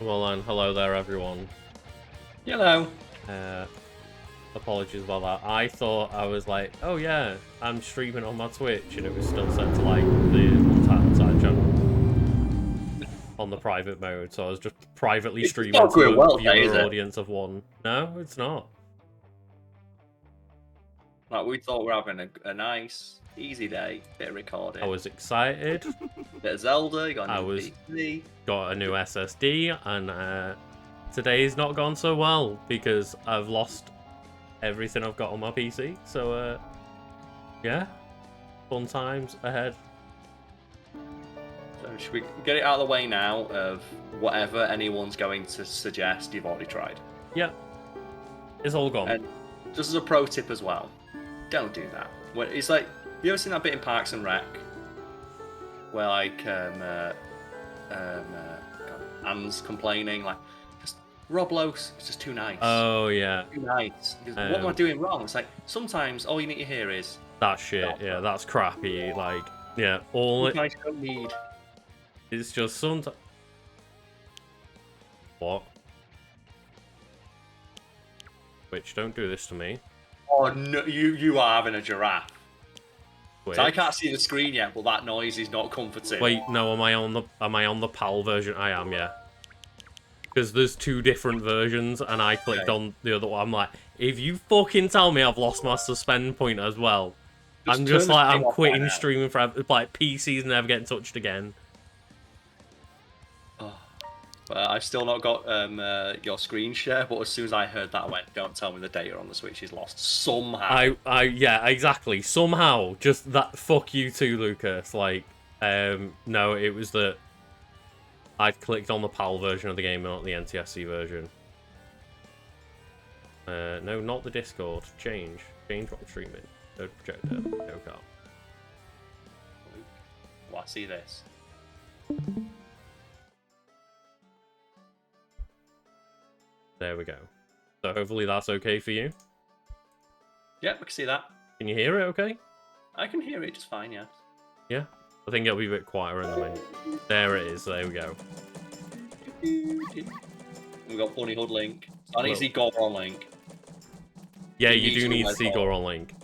Well then, hello there everyone. Hello. Apologies about that. I thought I was like, oh yeah, I'm streaming on my Twitch, and it was still set to like the Untitled channel on the private mode, so I was just privately streaming not to going a well, viewer is it? audience of one. No, it's not. Like, we thought we were having a nice, easy day. Bit of recording. I was excited. Bit of Zelda. You got a I new was PC. got a new SSD, and today's not gone so well because I've lost everything I've got on my PC. So yeah, fun times ahead. So should we get it out of the way now of whatever anyone's going to suggest you've already tried? Yeah, it's all gone. And just as a pro tip as well, don't do that. It's like, you ever seen that bit in Parks and Rec where like Anne's complaining like, just Rob Lowe is just too nice. Oh yeah. Too nice. What am I doing wrong? It's like sometimes all you need to hear is that shit. Yeah, that's crappy. Like, yeah, all it. I don't need. It's just sometimes. What? Which, don't do this to me. Oh no, you are having a giraffe. Which? So I can't see the screen yet, but that noise is not comforting. Wait, no, am I on the PAL version? I am, yeah. Because there's two different versions, and I clicked on the other one. I'm like, if you fucking tell me I've lost my suspend point as well, I'm just like, I'm quitting streaming forever. Like, PC's never getting touched again. I've still not got your screen share, but as soon as I heard that, I went, don't tell me the data on the Switch is lost. Somehow. Yeah, exactly. Somehow. Just that, fuck you too, Lucas. Like, no, it was that I clicked on the PAL version of the game, not the NTSC version. No, not the Discord. Change what I'm streaming. Code projector. No car. Well, I see this. There we go. So hopefully that's okay for you. Yeah, I can see that. Can you hear it okay? I can hear it just fine, yeah. Yeah? I think it'll be a bit quieter in the menu. There it is, there we go. We've got Bunny Hood Link. So I need to see Goron Link. Yeah, you do need to see Goron Link.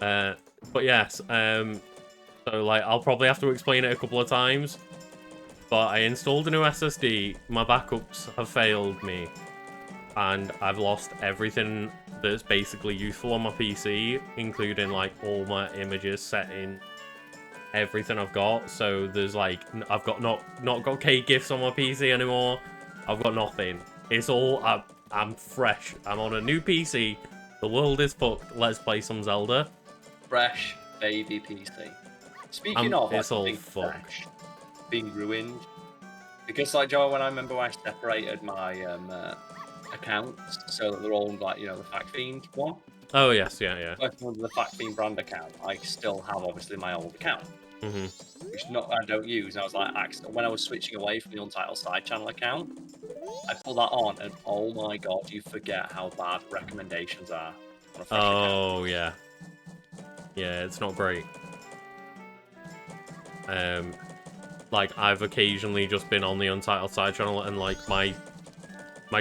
But yes, so like I'll probably have to explain it a couple of times. But I installed a new SSD, my backups have failed me, and I've lost everything that's basically useful on my PC, including like all my images, settings, everything I've got. So there's like, I've got not got K-GIFs on my PC anymore. I've got nothing. It's all, I'm fresh. I'm on a new PC. The world is fucked. Let's play some Zelda. Fresh baby PC. Speaking of, it's all fucked. Being ruined, because like Joe, when I remember when I separated my accounts so that they're all like, you know, the Fact Fiend one. Oh yes, yeah. Working under the Fact Fiend brand account, I still have obviously my old account, which I don't use. And I was like, when I was switching away from the Untitled Side Channel account, I put that on, and oh my god, you forget how bad recommendations are on a fresh account. Yeah, it's not great. Like, I've occasionally just been on the Untitled Side Channel, and like my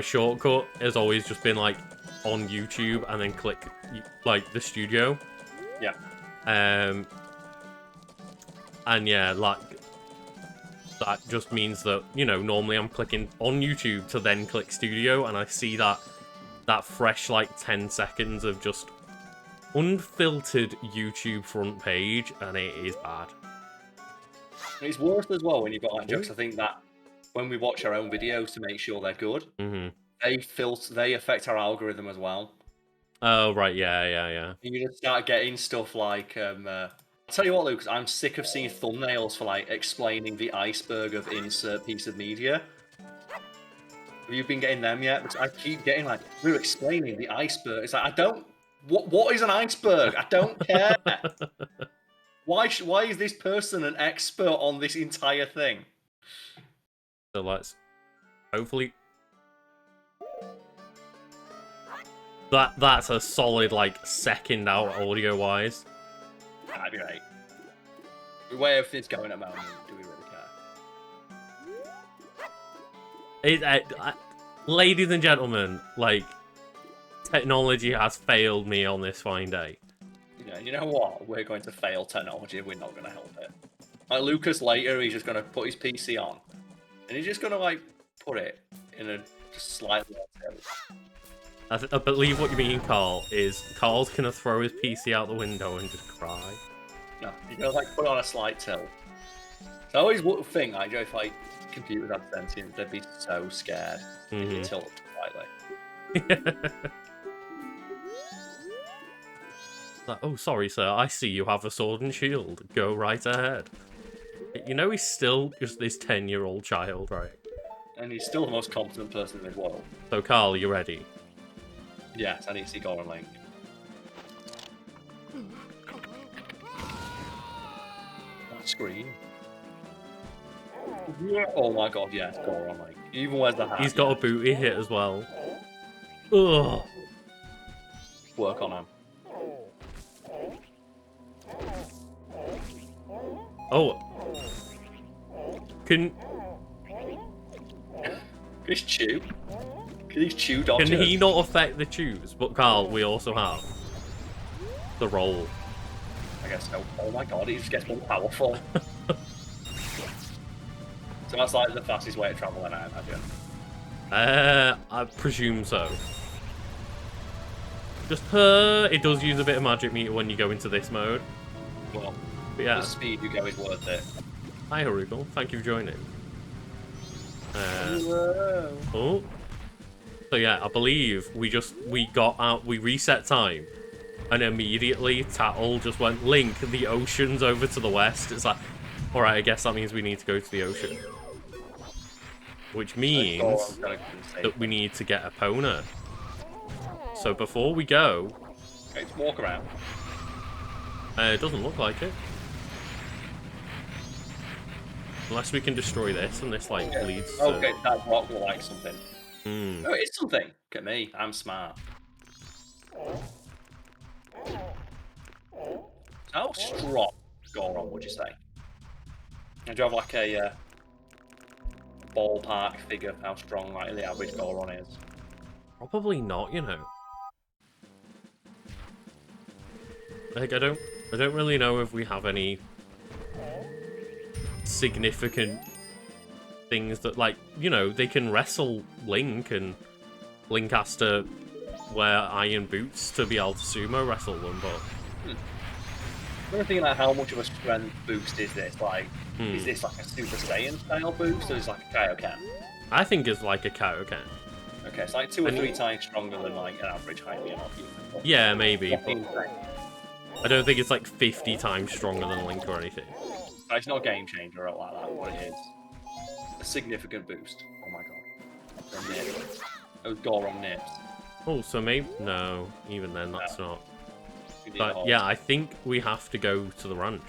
shortcut has always just been like on YouTube and then click like the studio. Yeah. And yeah, like that just means that, you know, normally I'm clicking on YouTube to then click studio, and I see that fresh like 10 seconds of just unfiltered YouTube front page, and it is bad. It's worse as well when you've got like jokes. I think that when we watch our own videos to make sure they're good, they affect our algorithm as well. Oh right, yeah. And you just start getting stuff like, I'll tell you what, Lucas, I'm sick of seeing thumbnails for like explaining the iceberg of insert piece of media. Have you been getting them yet? Because I keep getting like, we're explaining the iceberg. It's like, I don't. What is an iceberg? I don't care. Why is this person an expert on this entire thing? So let's hopefully that's a solid like second out audio wise. That'd be right. The way everything's going at the moment, do we really care? Ladies and gentlemen, like, technology has failed me on this fine day. Yeah, you know what? We're going to fail technology. We're not going to help it. Like Lucas later, he's just going to put his PC on, and he's just going to like put it in a just slightly. I believe what you mean, Carl, is Carl's gonna throw his PC out the window and just cry. No, you're going to like put it on a slight tilt. So I always would think, like, if like computers had sentience, they'd be so scared if you tilt it slightly. Like, oh, sorry, sir. I see you have a sword and shield. Go right ahead. You know he's still just this 10-year-old child, right? And he's still the most competent person in the world. So, Carl, you ready? Yes, I need to see Goron Link. That scream. Oh my god, yes, Goron Link. Even wears the hat. He's got a booty hit as well. Ugh. Work on him. Oh. Can He's chew. Can he chew dodges? he not affect the chews? But Carl, we also have the roll. I guess so. Oh my god, he just gets more powerful. So that's like the fastest way to travel, then, I imagine. I presume so. Just it does use a bit of magic meter when you go into this mode. Well, But yeah. the speed you go is worth it. Hi, Harugal. Thank you for joining. Whoa. Oh. So yeah, I believe we got out, we reset time, and immediately Tattle just went, Link, the ocean's over to the west. It's like, alright, I guess that means we need to go to the ocean. Which means that we need to get Epona. So before we go... Okay, let's walk around. It doesn't look like it. Unless we can destroy this, and this, like, leads to... Okay, that rock will like something. Hmm. Oh, it's something. Look at me. I'm smart. How strong is Goron, would you say? And do you have, like, a ballpark figure of how strong, like, the average Goron is? Probably not, you know. Like, I don't really know if we have any significant things that, like, you know, they can wrestle Link, and Link has to wear iron boots to be able to sumo wrestle them, but... I'm thinking like how much of a strength boost is this? Like, is this like a Super Saiyan style boost, or is it like a Kaioken? I think it's like a Kaioken. Okay, it's like 2 or 3 times stronger than like an average highly enough human. Yeah, maybe, but I don't think it's like 50 times stronger than Link or anything. It's not a game changer or like that, but it is a significant boost. Oh my god. They're nips. Those Goron nips. Oh, so maybe... No, even then, that's not... But yeah, I think we have to go to the ranch.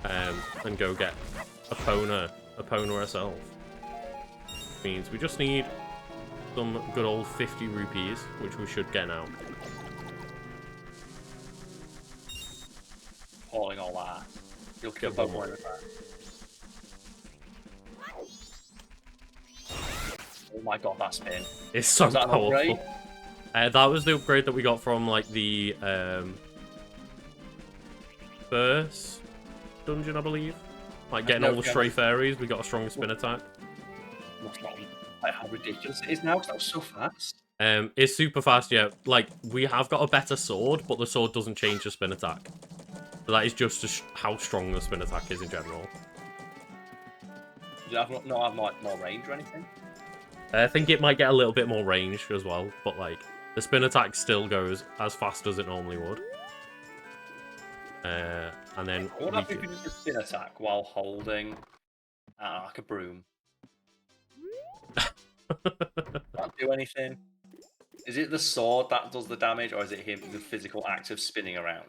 And go get Epona herself. Means we just need some good old 50 rupees, which we should get now. Hauling all that. You'll kill Pokemon in the back. Oh my god, that spin. It's so powerful. Upgrade? That was the upgrade that we got from, like, the first dungeon, I believe. Like, getting all the stray fairies, we got a stronger spin attack. Must not like how ridiculous it is now, because that was so fast. It's super fast, yeah. Like, we have got a better sword, but the sword doesn't change the spin attack. So that is just how strong the spin attack is in general. Does it not have more range or anything? I think it might get a little bit more range as well, but, like, the spin attack still goes as fast as it normally would. And then... What if you can use the spin attack while holding like a broom? Can't do anything. Is it the sword that does the damage, or is it him, the physical act of spinning around?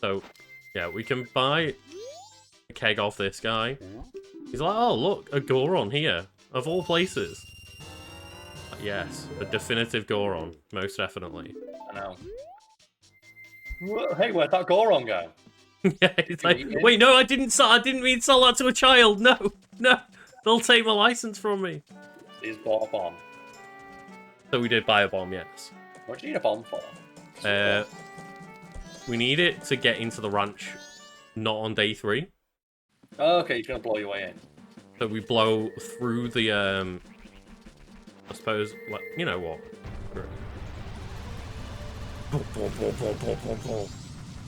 So, yeah, we can buy a keg off this guy. He's like, oh, look, a Goron here, of all places. Yes, a definitive Goron, most definitely. I know. Hey, where'd that Goron go? Yeah, he's like, wait, no, I didn't mean sell that to a child. No, no, they'll take my license from me. He's bought a bomb. So we did buy a bomb, yes. What do you need a bomb for? We need it to get into the ranch, not on day 3. Oh, okay, he's gonna blow your way in. So we blow through the, I suppose, well, you know what?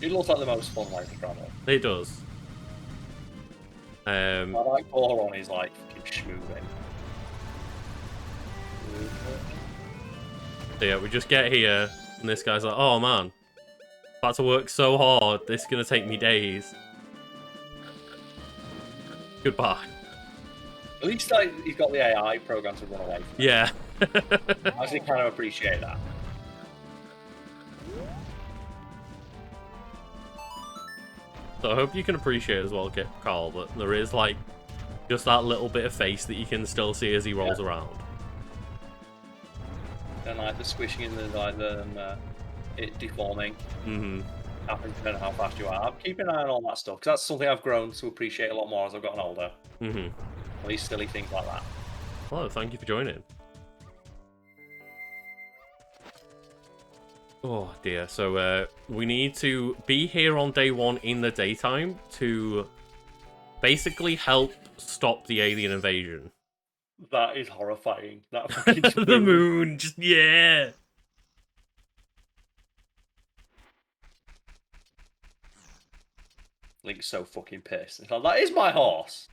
It looks like the most fun way to travel. It does. I like Boron is like fucking schmooving. So yeah, we just get here, and this guy's like, oh man, about to work so hard, this is gonna take me days. Goodbye. At least like, he's got the AI program to run away from. Yeah. I actually kind of appreciate that. So I hope you can appreciate as well, Carl, that there is like just that little bit of face that you can still see as he rolls around. And like the squishing in it deforming. Happens depending on how fast you are. I'm keeping an eye on all that stuff because that's something I've grown to appreciate a lot more as I've gotten older. At least silly things like that. Hello, thank you for joining. Oh dear, so we need to be here on day 1 in the daytime to basically help stop the alien invasion. That is horrifying. That fucking The moon, just yeah. Link's so fucking pissed. It's like, that is my horse.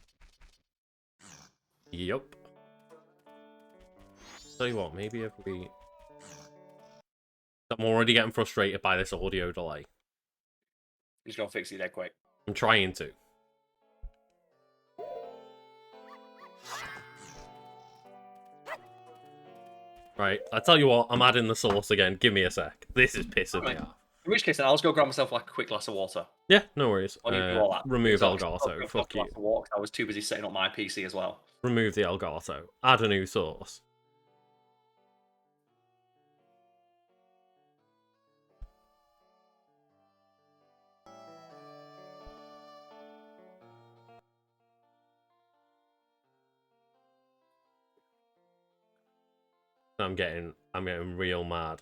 Yep. Tell you what, maybe if we... I'm already getting frustrated by this audio delay. He's gonna fix it dead quick. I'm trying to. Right, I tell you what, I'm adding the sauce again. Give me a sec. This is pissing me off. In which case, then I'll just go grab myself like a quick glass of water. Yeah, no worries. Remove Elgato. Fuck you. I was too busy setting up my PC as well. Remove the Elgato. Add a new sauce. I'm getting real mad.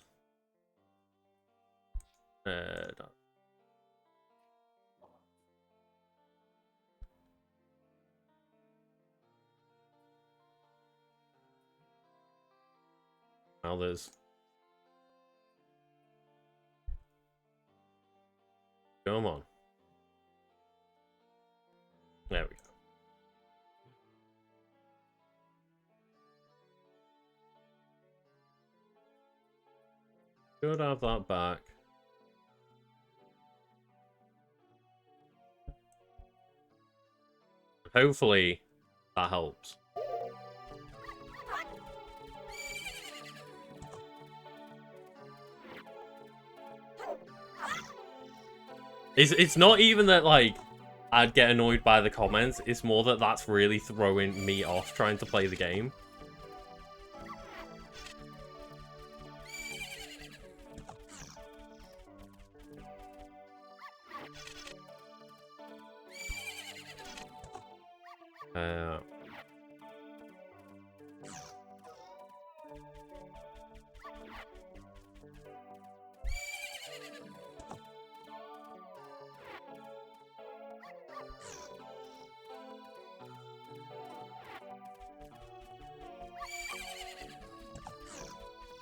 Now there's... Come on. There we go. Should have that back. Hopefully that helps. It's not even that like I'd get annoyed by the comments, it's more that that's really throwing me off trying to play the game.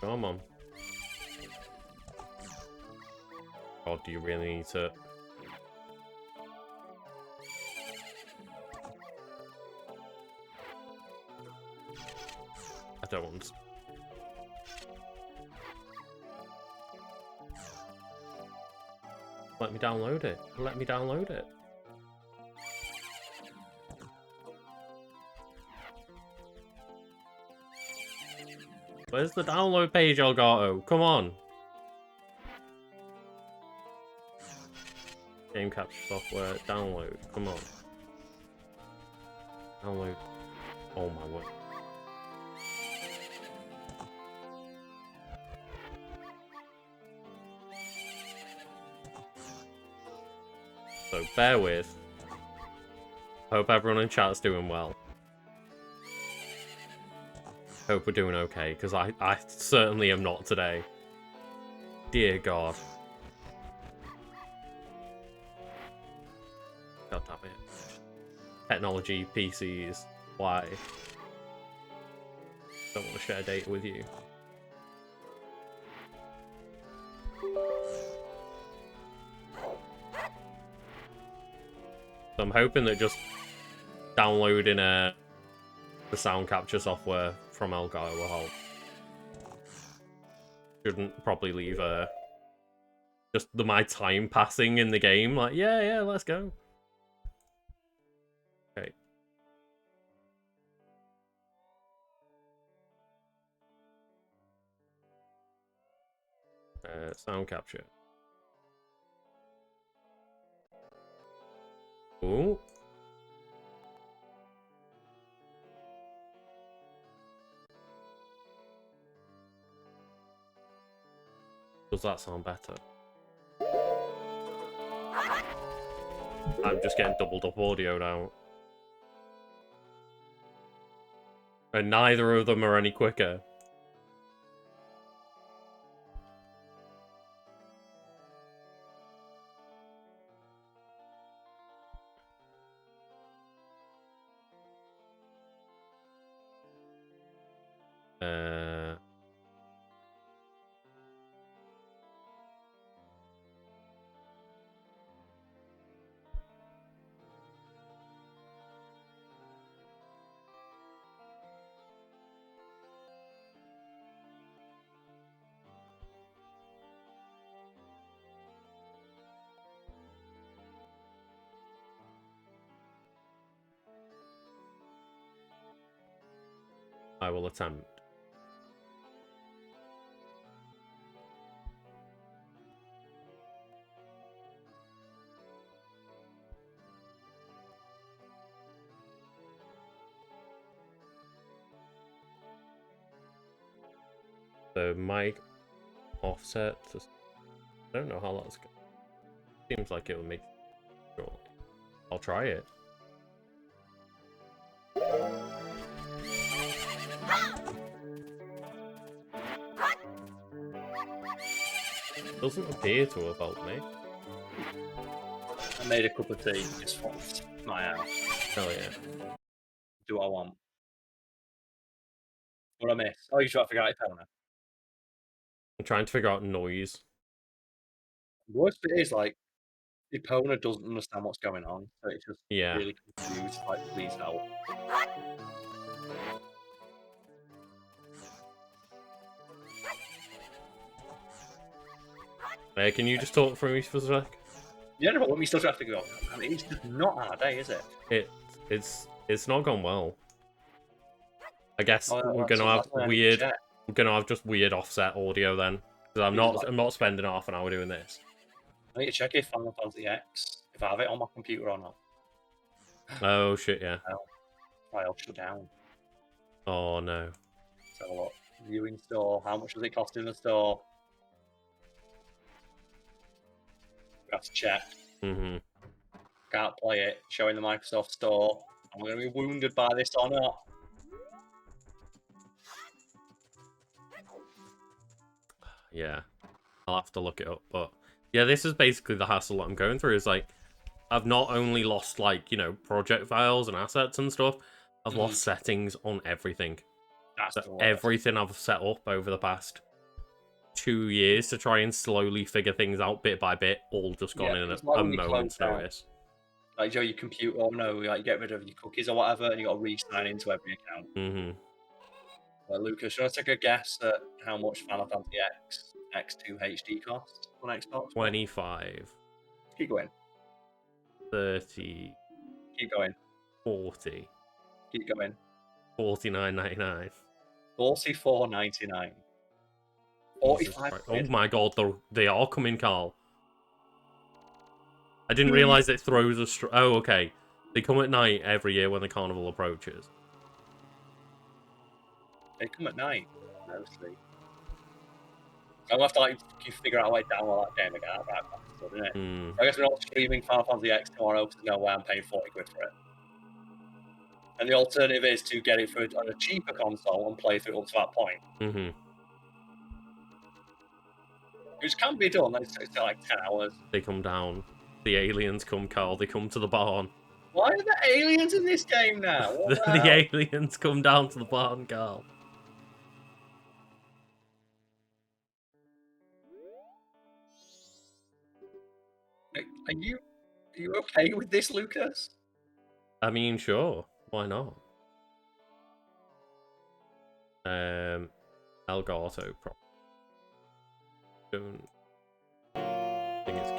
Come on. God, do you really need to... I don't. Let me download it. Let me download it. Where's the download page, Elgato? Come on. Game capture software, download. Come on. Download. Oh my word. So bear with. Hope everyone in chat's doing well. Hope we're doing okay, because I certainly am not today. Dear God. God damn it. Technology, PCs, why? Don't want to share data with you. So I'm hoping that just downloading the sound capture software from Elgato will help. Shouldn't probably leave just my time passing in the game. Like, yeah, let's go. Okay. Sound capture. Ooh. Does that sound better? I'm just getting doubled up audio now. And neither of them are any quicker. I will attempt. The mic offset. I don't know how that's going. Seems like it will make. Sure. I'll try it. Doesn't appear to have helped me. I made a cup of tea. Just swapped my house. Oh yeah. Do what I want. What I miss? Oh, you try to figure out your toner. I'm trying to figure out noise. The worst bit is like Epona doesn't understand what's going on, so it's just Yeah. really confused. Like, please help. Can you just talk for me for a sec? Yeah, no problem. You still try to figure out. I mean, it's just not our day, is it? It's not gone well. I guess Oh, we're that's gonna have why I need to weird. check. We're gonna have just weird offset audio then. Because I'm not spending half an hour doing this. I need to check if Final Fantasy X, if I have it on my computer or not. Oh shit, yeah. File shut down. Oh no. Let's have a look. Viewing store. How much does it cost in the store? We have to check. Mm-hmm. Can't play it. Showing the Microsoft Store. Am I going to be wounded by this or not? Yeah. I'll have to look it up, but yeah, this is basically the hassle that I'm going through. Is like I've not only lost like, you know, project files and assets and stuff, I've lost settings on everything. That's So everything I've set up over the past 2 years to try and slowly figure things out bit by bit, all just gone in a moment's notice. Like, Joe, your computer, or no, like, you get rid of your cookies or whatever, and you got to re-sign into every account. Mm-hmm. Lucas, should I take a guess at how much Final Fantasy X2 HD costs on Xbox? 25. Keep going. 30. Keep going. 40. Keep going. 49.99. 44.99. 45. Oh my god, they are coming, Carl. I didn't realise it throws a... Oh, okay. They come at night every year when the carnival approaches. They come at night, mostly. I'll have to like figure out a way to download that game again. Isn't it? I guess we're not streaming Final Fantasy X tomorrow because there's no way I'm paying 40 quid for it. And the alternative is to get it on a cheaper console and play through it up to that point. Which can be done. It's like 10 hours. They come down. The aliens come, Carl. They come to the barn. Why are the aliens in this game now? The aliens come down to the barn, Carl. Are you okay with this, Lucas? I mean, sure. Why not? Elgato, probably. Don't think it's.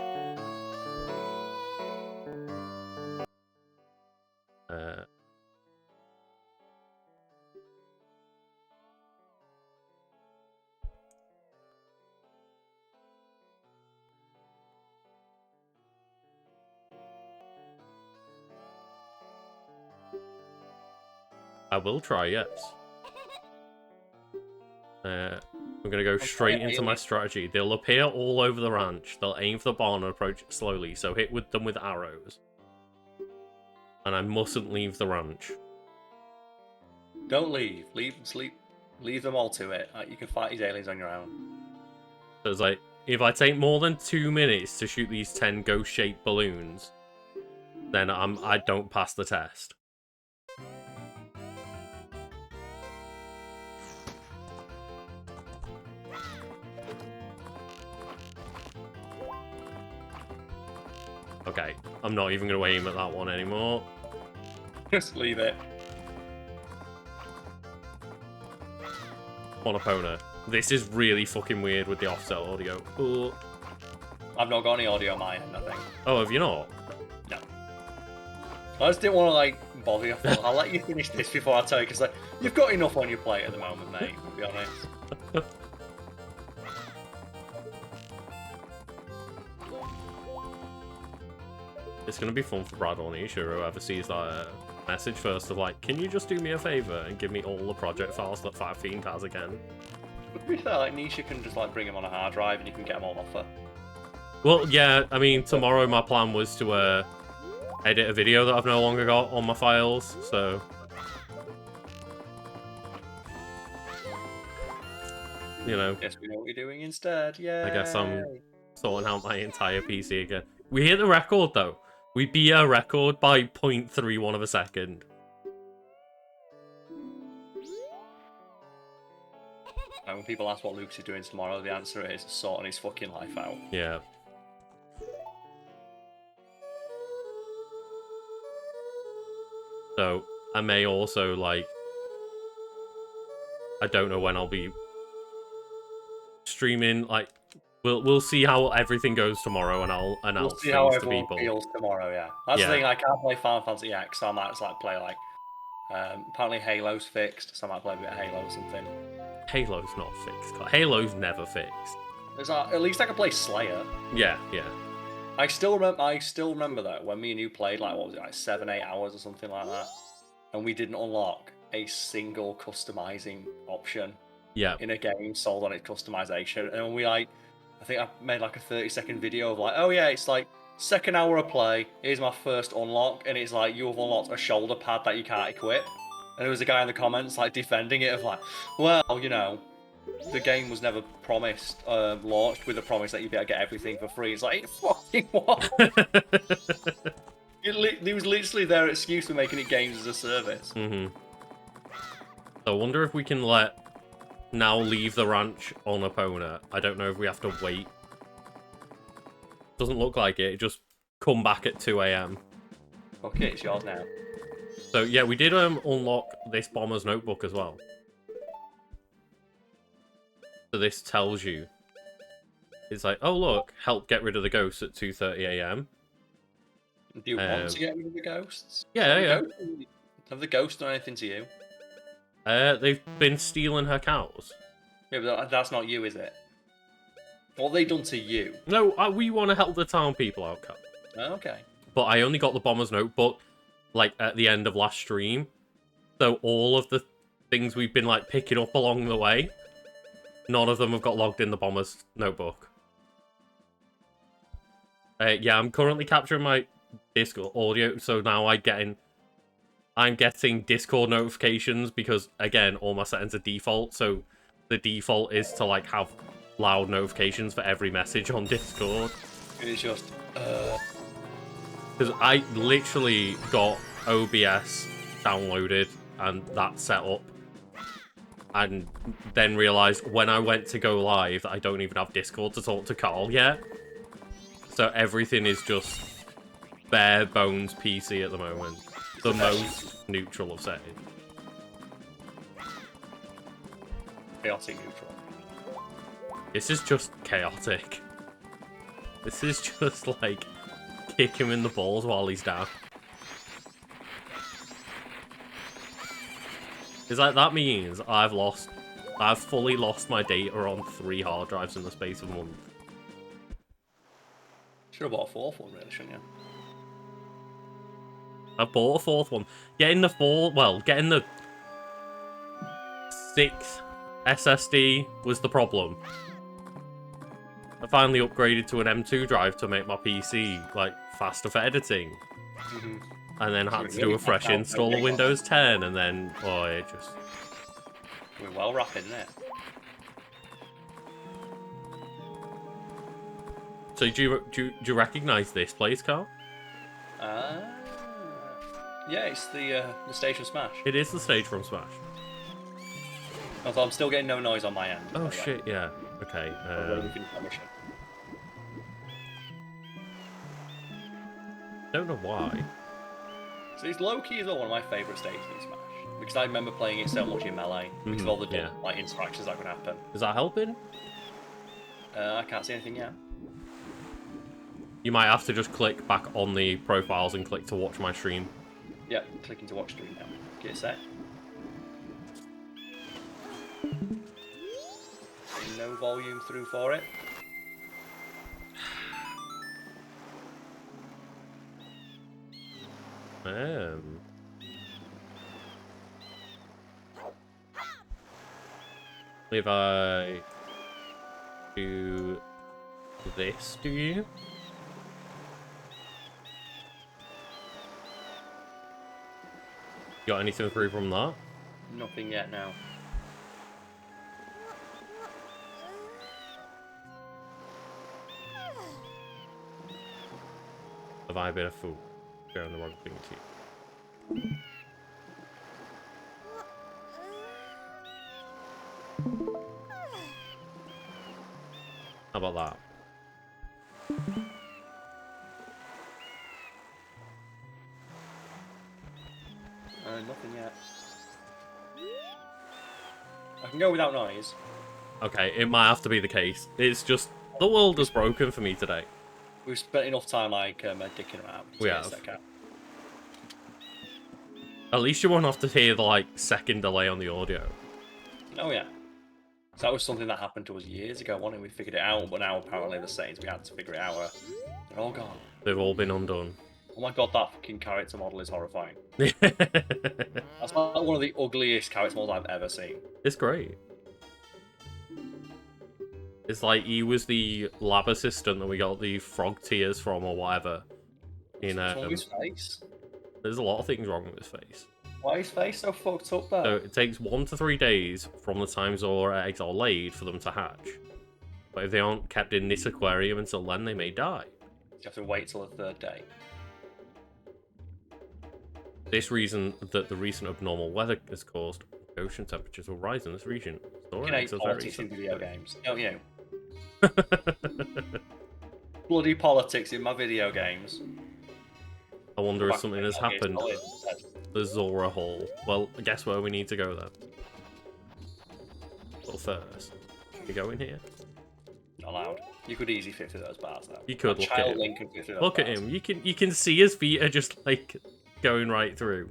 I will try, yes. I'm going to go straight into my strategy. They'll appear all over the ranch. They'll aim for the barn and approach it slowly, so hit with them with arrows. And I mustn't leave the ranch. Don't leave. Leave them all to it. You can fight these aliens on your own. So it's like, if I take more than 2 minutes to shoot these 10 ghost-shaped balloons, then I don't pass the test. Okay, I'm not even going to aim at that one anymore. Just leave it. On Epona. This is really fucking weird with the offset audio. Ooh. I've not got any audio on my end, I think. Oh, have you not? No. I just didn't want to, like, bother you. I thought, I'll let you finish this before I tell you, because like, you've got enough on your plate at the moment, mate, to be honest. It's going to be fun for Brad or Nisha, whoever sees that message first of like, can you just do me a favour and give me all the project files that Fat Fiend has again? To be fair, like, Nisha can just like bring them on a hard drive and you can get them all off her. Well, yeah, I mean, tomorrow my plan was to edit a video that I've no longer got on my files, so... You know. Yes, we know what you're doing instead, yeah. I guess I'm sorting out my entire PC again. We hit the record, though. We beat a record by 0.31 of a second. And when people ask what Lucas is doing tomorrow, the answer is sorting his fucking life out. Yeah. So, I may also, like... I don't know when I'll be streaming, like... We'll see how everything goes tomorrow, and I'll announce things to people. Feels tomorrow, yeah. That's the thing. I can't play Final Fantasy X, so I might just like play like. Apparently Halo's fixed, so I might play a bit of Halo or something. Halo's not fixed. Halo's never fixed. There's at least I can play Slayer. Yeah, yeah. I still remember that when me and you played like what was it, like 7-8 hours or something like that, and we didn't unlock a single customizing option. Yeah. In a game sold on its customization, and we like. I think I made like a 30-second video of like, oh yeah, it's like second hour of play, here's my first unlock, and it's like you've unlocked a shoulder pad that you can't equip. And there was a guy in the comments like defending it of like, well, you know, the game was never promised, launched with a promise that you'd be able to get everything for free. It's like, it fucking what? It was literally their excuse for making it games as a service. Mm-hmm. I wonder if we can now leave the ranch on Epona. I don't know if we have to wait. Doesn't look like it. Just come back at 2 AM. Okay, it's yours now. So yeah, we did unlock this bomber's notebook as well. So this tells you. It's like, oh look, help get rid of the ghosts at 2:30 AM. Do you want to get rid of the ghosts? Yeah. Have the ghosts done anything to you? They've been stealing her cows. Yeah, but that's not you, is it? What have they done to you? No, we want to help the town people out, Cap. Oh, okay. But I only got the bomber's notebook, like, at the end of last stream. So all of the things we've been, like, picking up along the way None of them have got logged in the bomber's notebook. Yeah, I'm currently capturing my Discord audio, so now I'm getting Discord notifications because, again, all my settings are default, so the default is to, like, have loud notifications for every message on Discord. It's just, Because I literally got OBS downloaded and that set up, and then realised when I went to go live that I don't even have Discord to talk to Carl yet. So everything is just bare bones PC at the moment. The most neutral of settings. chaotic neutral. This is just chaotic. This is just like kick him in the balls while he's down. It's like that means I've fully lost my data on 3 hard drives in the space of a month. Should have bought a 4th one, really, shouldn't you? I bought a 4th one. Getting the 6th SSD was the problem. I finally upgraded to an M2 drive to make my PC like faster for editing. Mm-hmm. And then had to do a fresh install of Windows 10, and then it just... We're well wrapping there. So do you recognise this place, Carl? Yeah, it's the stage from Smash. It is the stage from Smash. Although I'm still getting no noise on my end. Oh shit, yeah. Okay. Don't know why. So it's low-key as well one of my favourite stages in Smash. Because I remember playing it so much in Melee. Because of all the like interactions that can happen. Is that helping? I can't see anything yet. You might have to just click back on the profiles and click to watch my stream. Yep, clicking to watch stream now. Get it set. No volume through for it. If I do this, do you? Got anything through from that? Nothing yet now. Have I been a fool? Sharing the wrong thing to you. How about that? Nothing yet. I can go without noise. Okay, it might have to be the case. It's just the world is broken for me today. We've spent enough time like dicking around. We have. At least you won't have to hear the like second delay on the audio. Oh yeah. So that was something that happened to us years ago, wasn't it? We figured it out, but now apparently the settings we had to figure it out. They're all gone. They've all been undone. Oh my god, that fucking character model is horrifying. That's like one of the ugliest character models I've ever seen. It's great. It's like he was the lab assistant that we got the frog tears from or whatever. What's wrong with his face? There's a lot of things wrong with his face. Why is his face so fucked up there? So it takes 1 to 3 days from the time Zora eggs are laid for them to hatch. But if they aren't kept in this aquarium until then, they may die. You have to wait till the 3rd day. This reason that the recent abnormal weather has caused ocean temperatures will rise in this region. You know, politics in video games. Oh, you know. Bloody politics in my video games. I wonder if something has happened at the Zora Hall. Well, guess where we need to go then? Well, first, we go in here. Not allowed. You could easily fit through those bars, though. You could look at him. Look at him. You can see his feet are just like going right through.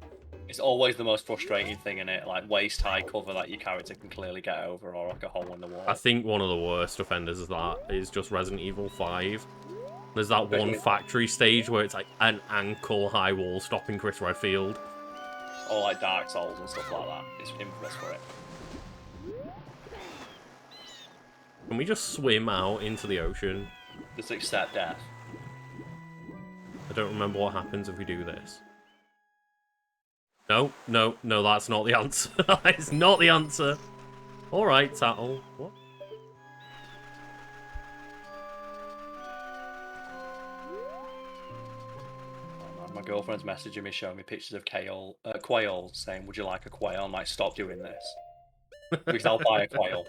It's always the most frustrating thing in it, like waist high cover that your character can clearly get over, or like a hole in the wall. I think one of the worst offenders of that is just Resident Evil 5. There's that one factory stage where it's like an ankle high wall stopping Chris Redfield. Or like Dark Souls and stuff like that. It's infamous for it. Can we just swim out into the ocean? Just accept death. I don't remember what happens if we do this. No, no, no, that's not the answer. It's not the answer. Alright, Tattle. What? My girlfriend's messaging me, showing me pictures of quail, saying, "Would you like a quail?" I'm like, "Stop doing this." Because I'll buy a quail.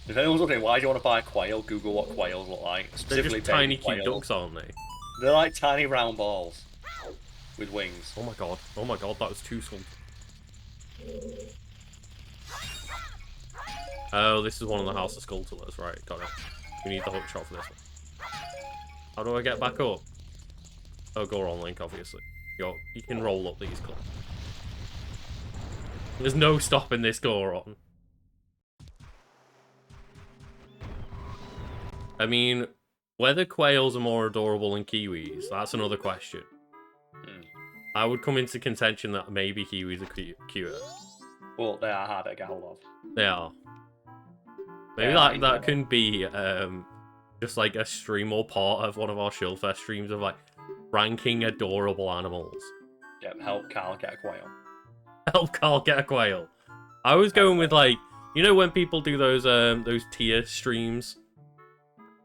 If anyone's wondering why do you want to buy a quail, Google what quails look like. They're just tiny, cute ducks, aren't they? They're like tiny round balls with wings. Oh my god, that was too salty. Oh, this is one of the House of Skulltulas, right? Got it. We need the hook shot for this one. How do I get back up? Oh, Goron Link, obviously. You can roll up these clips. There's no stopping this Goron. I mean, whether quails are more adorable than kiwis, that's another question. I would come into contention that maybe kiwis are cuter. Well, they are harder to get hold of. They are. Maybe that can be just like a stream or part of one of our Shillfest streams of like ranking adorable animals. Yep, help Carl get a quail. Help Carl get a quail. I was going with like, you know when people do those tier streams?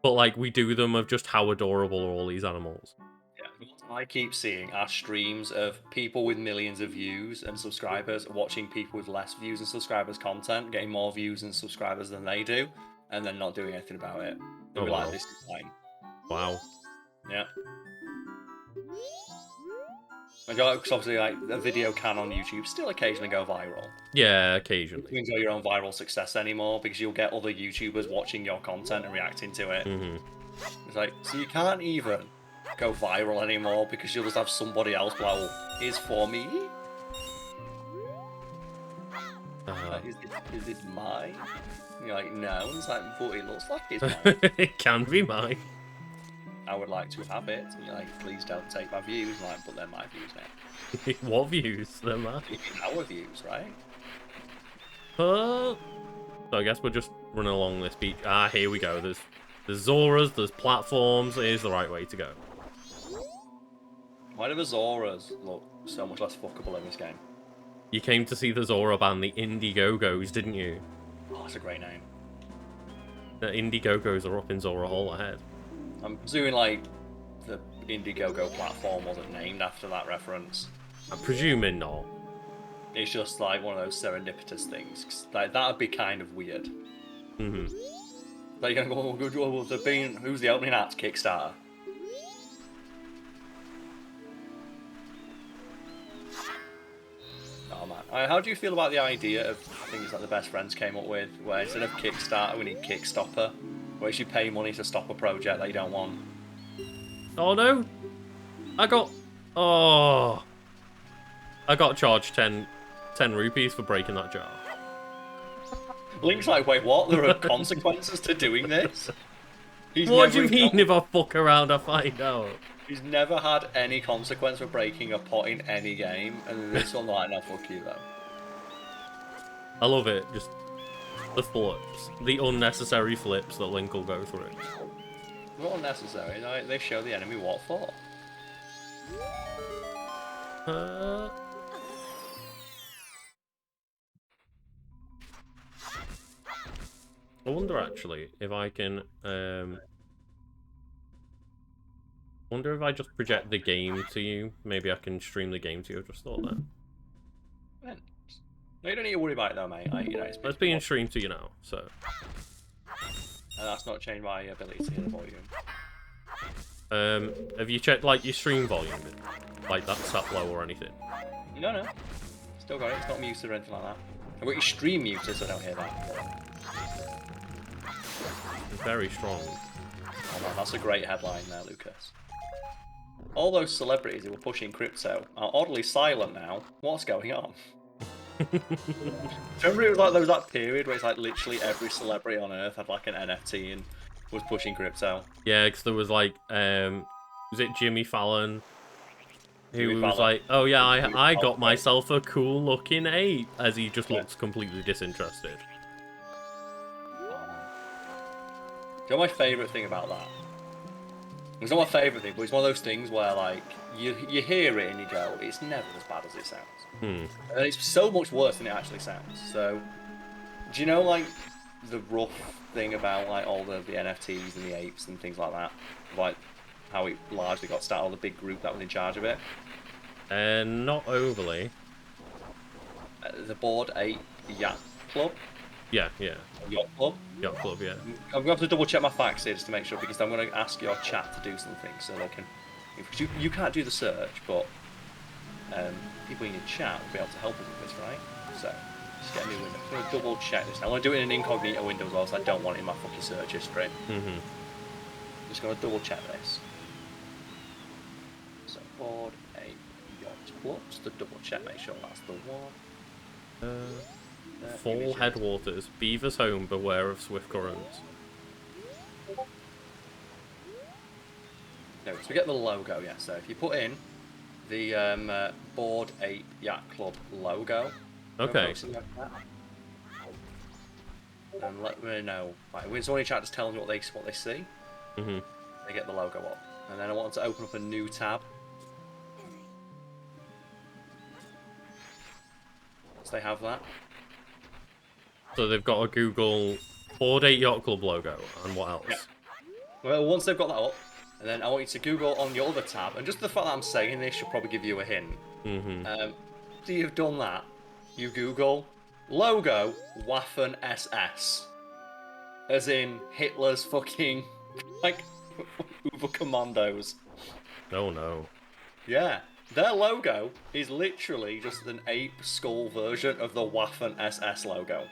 But like we do them of just how adorable are all these animals. Yeah, I keep seeing are streams of people with millions of views and subscribers watching people with less views and subscribers content, getting more views and subscribers than they do, and then not doing anything about it. They'll be like, "This is fine." Wow. Yeah. Because obviously, like, a video can on YouTube still occasionally go viral. Yeah, occasionally. You enjoy your own viral success anymore because you'll get other YouTubers watching your content and reacting to it. It's like, so you can't even go viral anymore because you'll just have somebody else go, "Well, it's for me." Like, is this mine? And you're like, no. And it's like, but it looks like it's mine. It can be mine. I would like to have it. And you're like, please don't take my views. I'm like, but they're my views now. What views? They're mine. Our views, right? So I guess we're just running along this beach. Ah, here we go. There's Zoras, there's platforms. It is the right way to go. Why do the Zoras look so much less fuckable in this game? You came to see the Zora band, the Indiegogos, didn't you? Oh, that's a great name. The Indiegogos are up in Zora Hall ahead. I'm presuming, like, the Indiegogo platform wasn't named after that reference. I'm presuming not. It's just, like, one of those serendipitous things. 'Cause, like, that would be kind of weird. Like, you're gonna go, well, who's the opening act? Kickstarter. Oh, man. How do you feel about the idea of things like the best friends came up with, where instead of Kickstarter, we need Kickstopper, where you should pay money to stop a project that you don't want? Oh no! I got charged 10 rupees for breaking that jar. Link's like, wait, what? There are consequences to doing this? What do you mean if I fuck around I find out? He's never had any consequence for breaking a pot in any game, and this one, like, no, fuck you, though. I love it, just the flips. The unnecessary flips that Link will go through. Not unnecessary, like, they show the enemy what for. I wonder actually if I can wonder if I just project the game to you. Maybe I can stream the game to you. I just thought that. No, you don't need to worry about it though, mate. Like, you know, It's being streamed to you now, so. And that's not changed my ability to hear the volume. Have you checked like your stream volume? Like that's that low or anything? No. Still got it. It's not muted or anything like that. I've got your stream muted so I don't hear that. Very strong. Oh man, that's a great headline there, Lucas. All those celebrities who were pushing crypto are oddly silent now. What's going on? Remember it was like there was that period where it's like literally every celebrity on earth had like an NFT and was pushing crypto. Yeah, because there was like, was it Jimmy Fallon? Who was like, oh yeah, I got myself a cool looking ape, as he just looks completely disinterested. You know my favourite thing about that? It's not my favourite thing, but it's one of those things where, like, you hear it and you go, it's never as bad as it sounds. And it's so much worse than it actually sounds. So, do you know, like, the rough thing about, like, all the NFTs and the apes and things like that? Like, how it largely got started, all the big group that was in charge of it? Not overly. The Bored Ape Yacht Club? Yeah. Yacht Club? Yacht Club, yeah. I'm going to have to double check my facts here just to make sure, because I'm going to ask your chat to do something so they can... Because you can't do the search, but people in your chat will be able to help us with this, right? So, just get a new window. I'm going to double check this. I want to do it in an incognito window as well, so I don't want it in my fucking search history. Just going to double check this. So, Bored Ape Yacht Club, just to double check, make sure that's the one. Fall headwaters. Beaver's home, beware of swift currents. No, so we get the logo, yeah. So if you put in the Bored Ape Yacht Club logo, Okay. and let me know. Right, when someone in chat just tells me what they see, they get the logo up, and then I want to open up a new tab. So they have that. So they've got a Google Bored Ape Yacht Club logo, and what else? Yeah. Well, once they've got that up, and then I want you to Google on your other tab, and just the fact that I'm saying this should probably give you a hint. So you've done that. You Google logo Waffen SS, as in Hitler's fucking like Uber Commandos. Oh no. Yeah, their logo is literally just an ape skull version of the Waffen SS logo.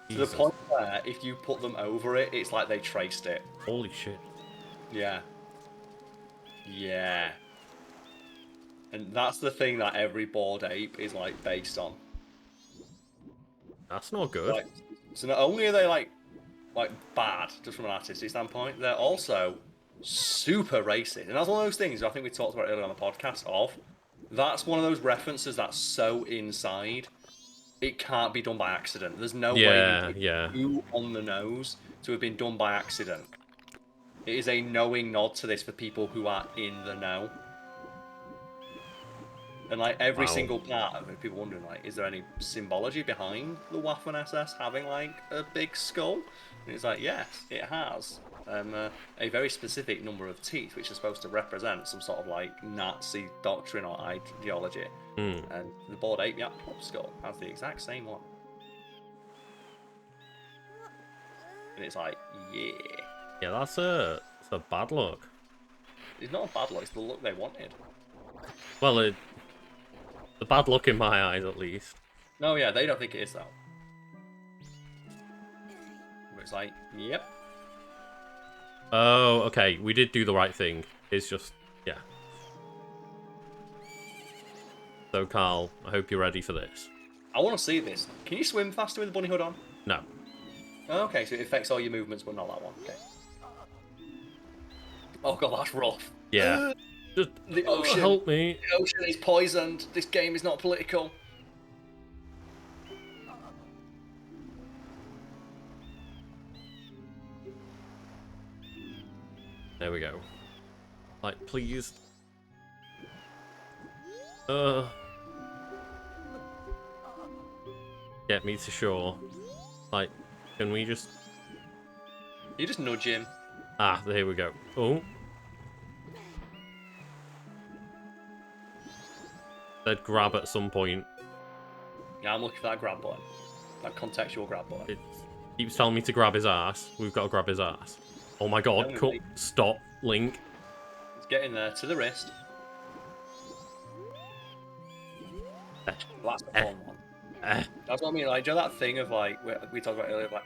Jesus. To the point where, if you put them over it, it's like they traced it. Holy shit. Yeah. Yeah. And that's the thing that every Bored Ape is, like, based on. That's not good. Like, so not only are they, like bad, just from an artistic standpoint, they're also super racist. And that's one of those things I think we talked about earlier on the podcast of, that's one of those references that's so inside, it can't be done by accident. There's no way too on the nose to have been done by accident. It is a knowing nod to this for people who are in the know. And like every single part of it, people wondering like, is there any symbology behind the Waffen SS having like a big skull? And it's like, yes, it has. A very specific number of teeth, which are supposed to represent some sort of like Nazi doctrine or ideology. And the Bored Ape Yacht Club skull has the exact same one. And it's like, yeah. Yeah, that's a bad look. It's not a bad look, it's the look they wanted. Well, the bad look in my eyes, at least. No, yeah, they don't think it is, though. But it's like, yep. Oh, okay, we did do the right thing. It's just, yeah. So, Carl, I hope you're ready for this. I want to see this. Can you swim faster with the bunny hood on? No. Oh, okay, so it affects all your movements, but not that one. Okay. Oh god, that's rough. Yeah. Just the ocean. Help me. The ocean is poisoned. This game is not political. There we go. Like, please. Get me to shore. Like, can we just... You just nudge him. Ah, there we go. Oh. They'd grab at some point. Yeah, I'm looking for that grab button. That contextual grab button. It keeps telling me to grab his ass. We've got to grab his ass. Oh my god, stop, Link. It's getting there, to the wrist. That's the fun one. That's what I mean, like, do you know that thing of, like, we talked about earlier, like,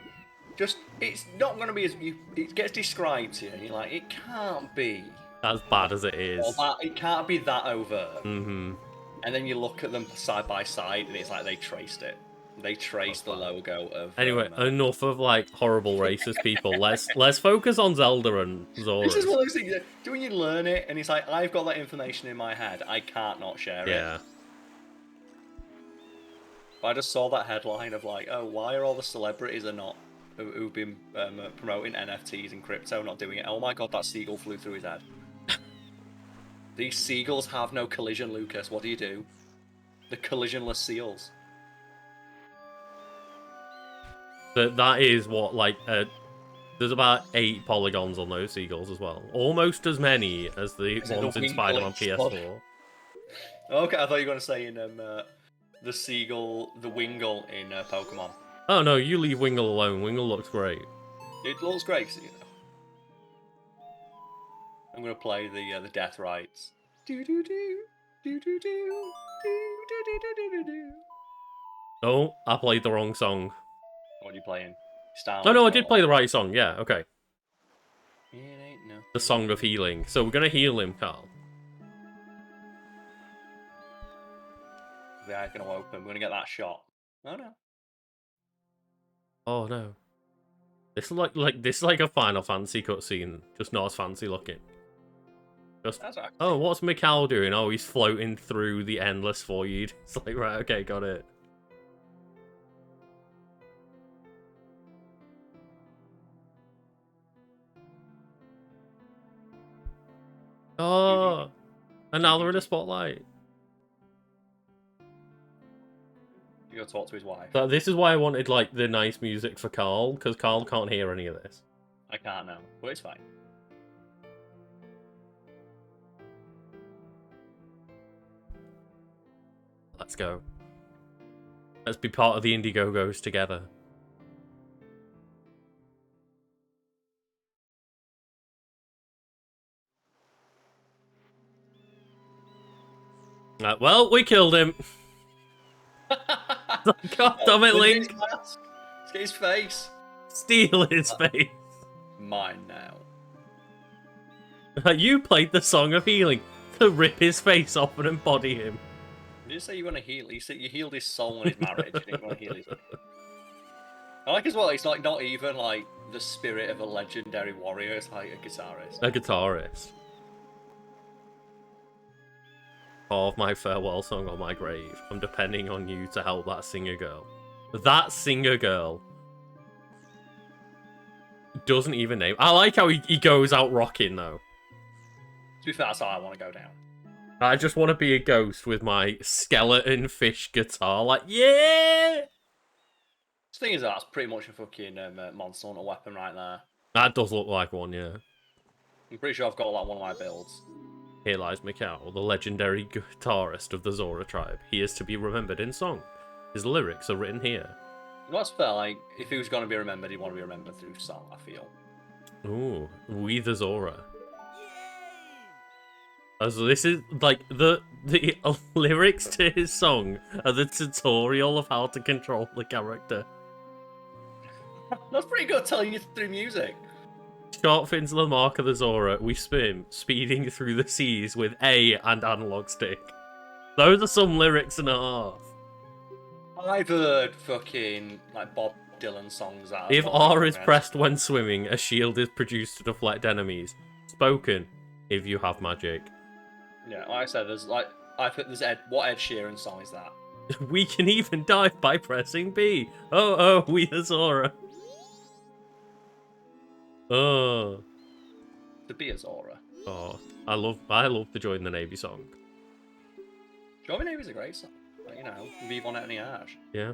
just, it's not going to be as, it gets described to you, and you're like, it can't be as bad as it is. It can't be that overt. Mm-hmm. And then you look at them side by side, and it's like they traced it. They traced the logo of... Anyway, enough of, like, horrible racist people. Let's focus on Zelda and Zora. This is one of those things, when you learn it, and it's like, I've got that information in my head, I can't not share it. Yeah. I just saw that headline of like, oh, why are all the celebrities are not who've been promoting NFTs and crypto, not doing it. Oh my god, that seagull flew through his head. These seagulls have no collision, Lucas. What do? The collisionless seals. That is what, like, there's about 8 polygons on those seagulls as well. Almost as many as the ones in Spider-Man PS4. Okay, I thought you were going to say in the seagull, the Wingull in Pokemon. Oh no, you leave Wingull alone. Wingull looks great. It looks great, you know. I'm going to play the death rites. Do do do do do do do do do do do. Oh, I played the wrong song. What are you playing? Starlight Oh no, I did play the right song. Yeah, okay. It ain't no. The Song of Healing. So we're gonna heal him, Carl. The eye's going to open. We're going to get that shot. Oh no. Oh no. This is like a Final Fantasy cutscene, just not as fancy looking. Just oh, what's Mikal doing? Oh, he's floating through the endless void. It's like, right, okay, got it. Oh, and now they're in a spotlight. You gotta talk to his wife. So this is why I wanted like the nice music for Carl, because Carl can't hear any of this. I can't now, but it's fine. Let's go. Let's be part of the Indiegogos together. Well, we killed him. God damn it, Link. Let's get his face. Steal his face. Mine now. You played the Song of Healing to rip his face off and embody him. Did you say you want to heal? You said you healed his soul in his marriage. You didn't want to heal his. I like as well. It's like not even like the spirit of a legendary warrior. It's like a guitarist. A guitarist. Of my farewell song on my grave. I'm depending on you to help that singer girl. That singer girl doesn't even name. I like how he goes out rocking though. To be fair, that's how I want to go down. I just want to be a ghost with my skeleton fish guitar. Like, yeah! The thing is, that's pretty much a fucking Monster Hunter weapon right there. That does look like one, yeah. I'm pretty sure I've got like one of my builds. Here lies Mikal, the legendary guitarist of the Zora tribe. He is to be remembered in song. His lyrics are written here. Well, that's fair. Like, if he was going to be remembered, he'd want to be remembered through song, I feel. Ooh, we the Zora. So this is like the lyrics to his song are the tutorial of how to control the character. That's pretty good telling you through music. Sharp fins the mark of the Zora. We swim, speeding through the seas with A and analog stick. Those are some lyrics and a half. I've heard fucking like Bob Dylan songs that. If R is pressed when swimming, a shield is produced to deflect enemies. Spoken, if you have magic. Yeah, like I said, there's like I've heard what Ed Sheeran song is that? We can even dive by pressing B. Oh, we the Zora. Oh. To be a Zora. Oh, I love the Join the Navy song. Join the Navy is a great song. Like, you know, vive on Age. Yeah.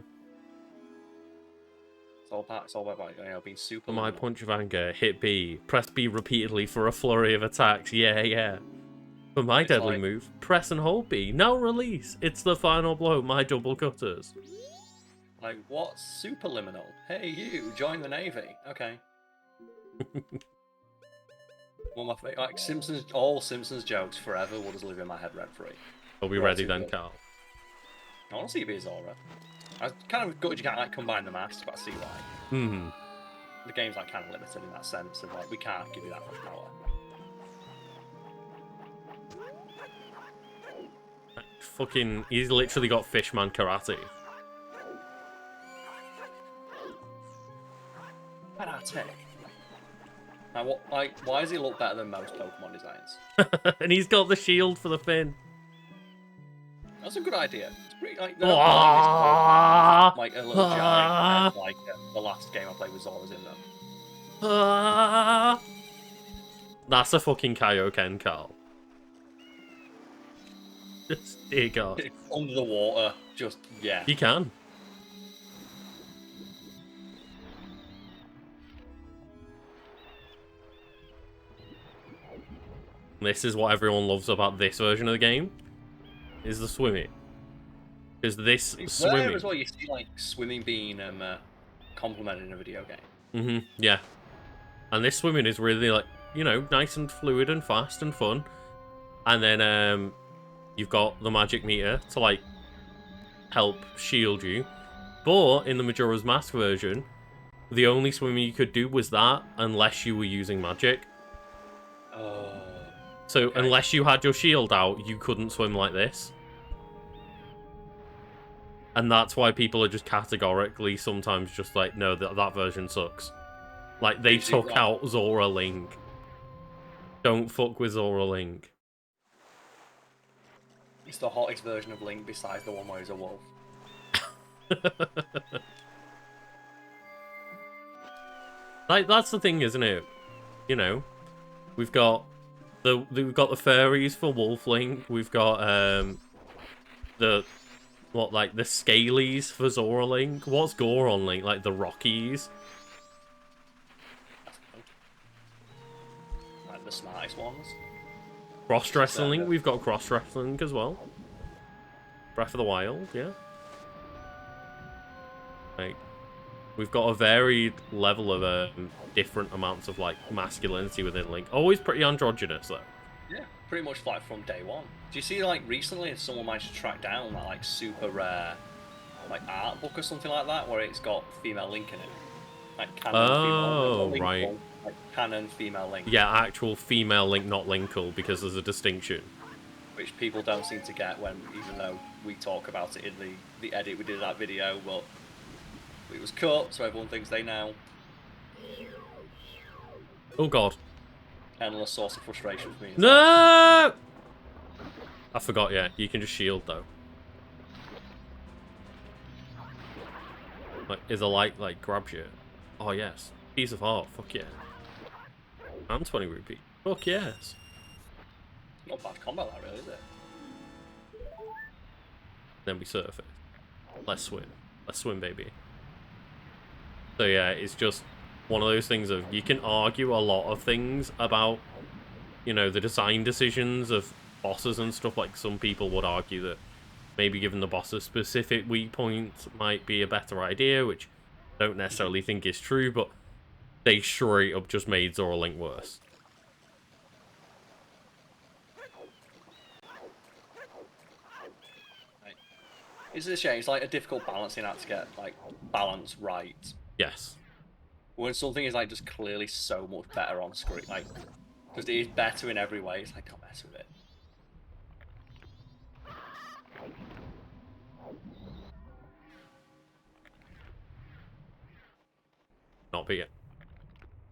It's all about you know, being super. My punch of anger, hit B. Press B repeatedly for a flurry of attacks. Yeah. For my deadly move, press and hold B. Now release. It's the final blow, my double cutters. Like, what's superliminal? Hey, you, join the Navy. Okay. Well, my favorite, like all Simpsons jokes forever will just live in my head rent free. Are we ready then, Carl? I want to see you be a Zora. I was kind of gutted you can't like combine the masks, but I see why. Hmm. The game's like kind of limited in that sense of like we can't give you that much power. Fucking, he's literally got Fishman karate. Karate. Now, what? Like, why does he look better than most Pokemon designs? And he's got the shield for the fin. That's a good idea. It's Like, they're not like a little giant, like the last game I played with Zora's in them. That's a fucking Kaioken, Carl. Just, dear God. Under the water, just, yeah. You can. This is what everyone loves about this version of the game, is the swimming. Because this swimming... as well, you see, like, swimming being complemented in a video game. Yeah. And this swimming is really, like, you know, nice and fluid and fast and fun. And then, you've got the magic meter to, like, help shield you. But in the Majora's Mask version, the only swimming you could do was that unless you were using magic. Oh. So unless you had your shield out, you couldn't swim like this. And that's why people are just categorically sometimes just like, no, that version sucks. Like, they took out Zora Link. Don't fuck with Zora Link. It's the hottest version of Link besides the one where he's a wolf. Like, that's the thing, isn't it? You know, we've got the fairies for Wolf Link. We've got the Scalies for Zora Link. What's Goron Link? Like the Rockies. Like the smartest ones. Cross-dressing Link. We've got cross-dressing Link as well. Breath of the Wild, yeah. Like, we've got a varied level of different amounts of, like, masculinity within Link. Always pretty androgynous, though. Yeah, pretty much like from day one. Do you see, like, recently someone managed to track down that, like, super rare, like, art book or something like that, where it's got female Link in it? Like, canon female Link. Right. Like, canon female Link. Yeah, actual female Link, not Linkle, because there's a distinction. Which people don't seem to get when, even though we talk about it in the edit we did of that video, but it was cut, so everyone thinks they know. Oh god. Endless source of frustration for me. No! I forgot, yeah. You can just shield, though. Like, is a light, like, grabs you? Oh, yes. Piece of heart. Fuck yeah. And 20 rupee. Fuck yes. Not bad combat, that really, is it? Then we surface. Let's swim. Let's swim, baby. So yeah, it's just one of those things of, you can argue a lot of things about, you know, the design decisions of bosses and stuff. Like, some people would argue that maybe giving the boss a specific weak point might be a better idea, which I don't necessarily think is true, but they straight up just made Zora Link worse. It's a shame. It's like a difficult balancing act to get, like, balance right. Yes. When something is, like, just clearly so much better on screen, like, because it is better in every way, it's like, don't mess with it.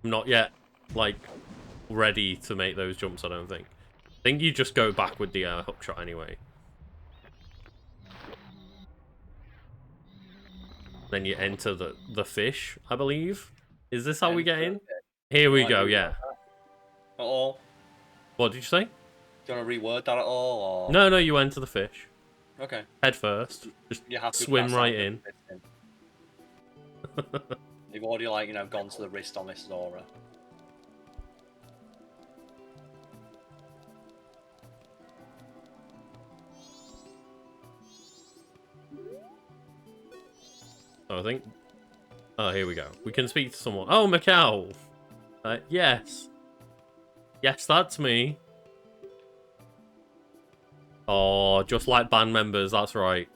Not yet, like, ready to make those jumps, I don't think. I think you just go back with the hook shot anyway. Then you enter the fish, I believe. Is this how we get in? Here we go, yeah. At all? What did you say? Do you want to reword that at all? Or... No, you enter the fish. Okay. Head first. Just you have to swim right in. You've already, like, you know, gone to the wrist on this Zora. Oh, I think... Oh, here we go. We can speak to someone. Oh, Macau! Yes. Yes, that's me. Oh, just like band members, that's right.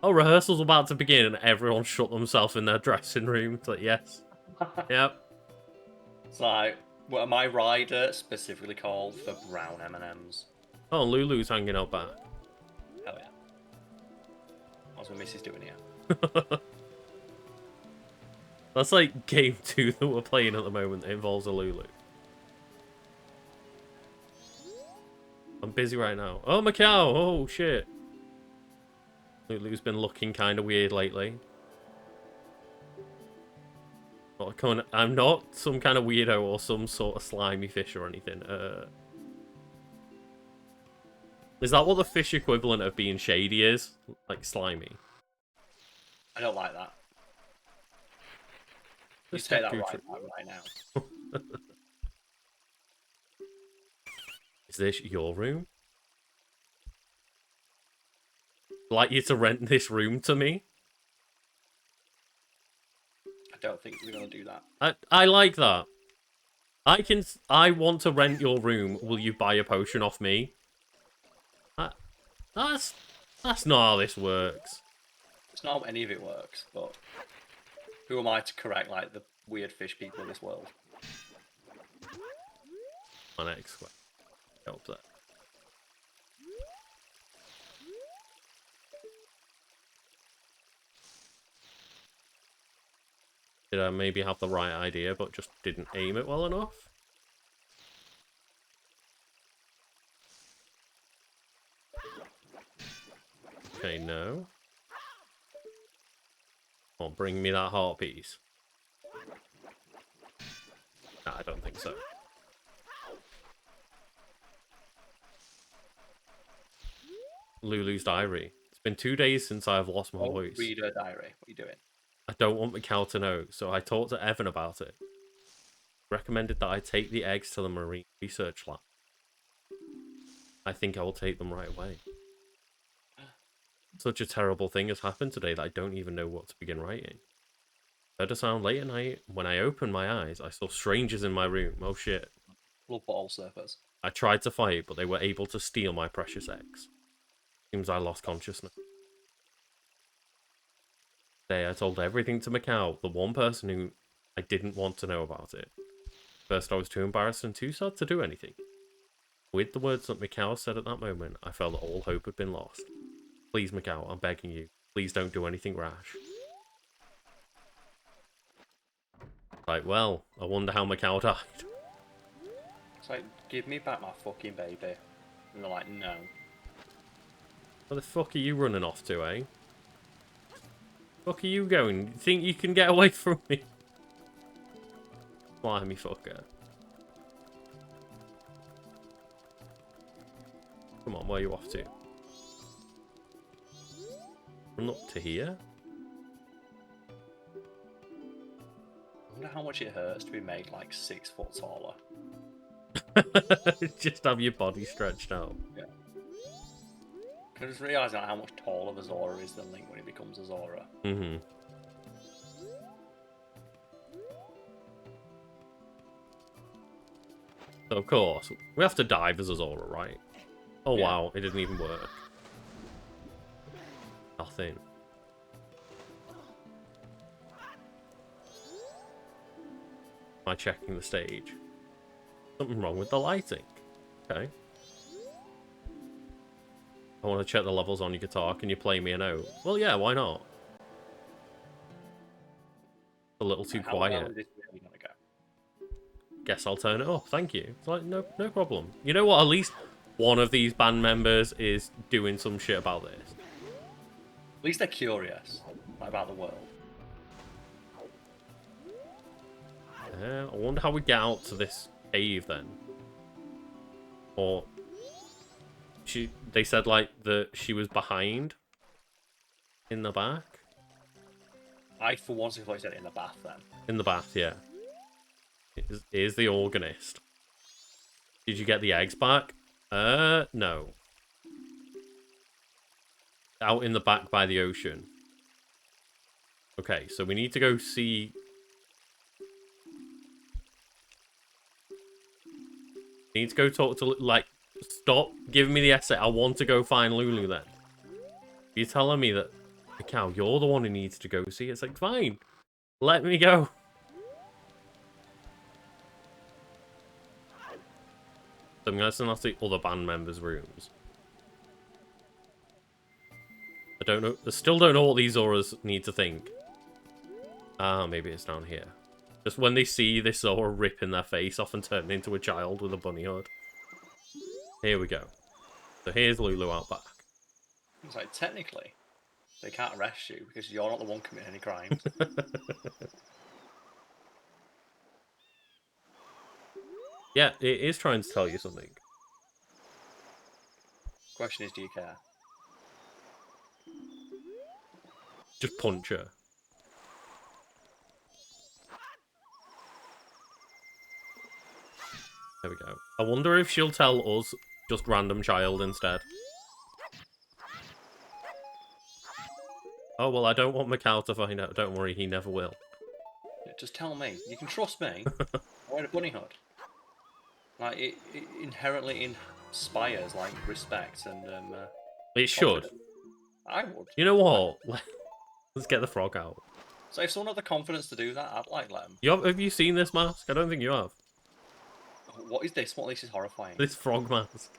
Oh, rehearsal's about to begin, and everyone shut themselves in their dressing room. It's like, yes. Yep. It's like, what my rider specifically called for brown M&Ms. Oh, Lulu's hanging out back. Hell yeah. What's my missus doing here? That's like game 2 that we're playing at the moment that involves a Lulu. I'm busy right now. Oh, Macau! Oh, shit. Lulu's been looking kind of weird lately. I'm not some kind of weirdo or some sort of slimy fish or anything. Is that what the fish equivalent of being shady is? Like slimy? I don't like that. You Let's say get that Gucci. right now. Is this your room? I'd like you to rent this room to me? I don't think we're gonna do that. I like that. I want to rent your room. Will you buy a potion off me? That's not how this works. It's not how any of it works, but who am I to correct like the weird fish people of this world? My next question. Help that. Did I maybe have the right idea, but just didn't aim it well enough? Okay, no. Come on, bring me that heart piece. Nah, I don't think so. Lulu's diary. It's been 2 days since I've lost my voice. Read her diary. What are you doing? I don't want Mikhail to know, so I talked to Evan about it. Recommended that I take the eggs to the marine research lab. I think I will take them right away. Such a terrible thing has happened today that I don't even know what to begin writing. Heard a sound late at night. When I opened my eyes, I saw strangers in my room. Oh shit. Love bottle surfers. I tried to fight, but they were able to steal my precious eggs. Seems I lost consciousness. Today I told everything to Mikhail, the one person who I didn't want to know about it. First I was too embarrassed and too sad to do anything. With the words that Mikhail said at that moment, I felt that all hope had been lost. Please, Mikhail, I'm begging you. Please don't do anything rash. Like, well, I wonder how Mikhail died. It's like, give me back my fucking baby. And they're like, no. Where the fuck are you running off to, eh? Fuck are you going? You think you can get away from me? Slimy fucker. Come on, where are you off to? Run up to here? I wonder how much it hurts to be made like 6 foot taller. Just have your body stretched out. Yeah. I just realised how much taller the Zora is than Link when he becomes a Zora. Mm-hmm. So of course, we have to dive as a Zora, right? Oh Yeah. wow, it didn't even work. Nothing. Am I checking the stage? Something wrong with the lighting. Okay. I want to check the levels on your guitar. Can you play me a note? Well, yeah, why not? A little too How quiet. low is this really gonna go? Guess I'll turn it off. Thank you. It's like, no problem. You know what? At least one of these band members is doing some shit about this. At least they're curious about the world. I wonder how we get out to this cave then. Or they said like that she was behind in the back. I for once thought you said it in the bath then. In the bath, yeah. Is the organist. Did you get the eggs back? No. Out in the back by the ocean. Okay, so we need to go see. Need to go talk to, like, stop giving me the essay. I want to go find Lulu then. You're telling me that, Cow, you're the one who needs to go see. It's like, fine. Let me go. So I'm guessing that's the other band members' rooms. I don't know. I still don't know what these Zoras need to think. Ah, maybe it's down here. Just when they see this Zora ripping their face off and turning into a child with a bunny hood. Here we go. So here's Lulu out back. It's like, technically, They can't arrest you because you're not the one committing any crimes. Yeah, it is trying to tell you something. Question is, do you care? Just punch her. There we go. I wonder if she'll tell us just random child instead. Oh, well, I don't want Macau to find out. Don't worry, he never will. Yeah, just tell me. You can trust me. I wear a bunny hood. Like, it inherently inspires, like, respect and, It should. confidence. I would. You know what? Let's get the frog out. So if someone had the confidence to do that, I'd, like, let them. Have you seen this mask? I don't think you have. What is this? What this is horrifying. This frog mask.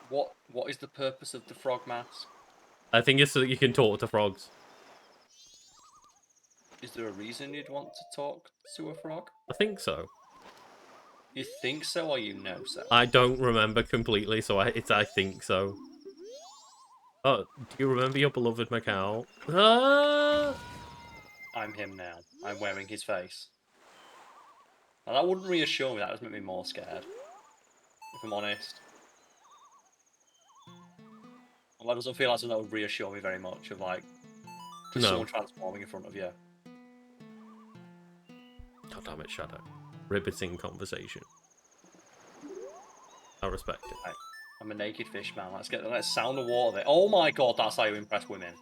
What is the purpose of the frog mask? I think it's so that you can talk to frogs. Is there a reason you'd want to talk to a frog? I think so. You think so or you know so? I don't remember completely, so I think so. Oh, do you remember your beloved Macau? Ah! I'm him now. I'm wearing his face. Now, that wouldn't reassure me, that would make me more scared. If I'm honest. Well, that doesn't feel like something that would reassure me very much of, like, just someone transforming in front of you. God damn it, Shadow. Riveting conversation. I respect it. Right. I'm a naked fish man. Let's sound the water there. Oh my god, that's how you impress women.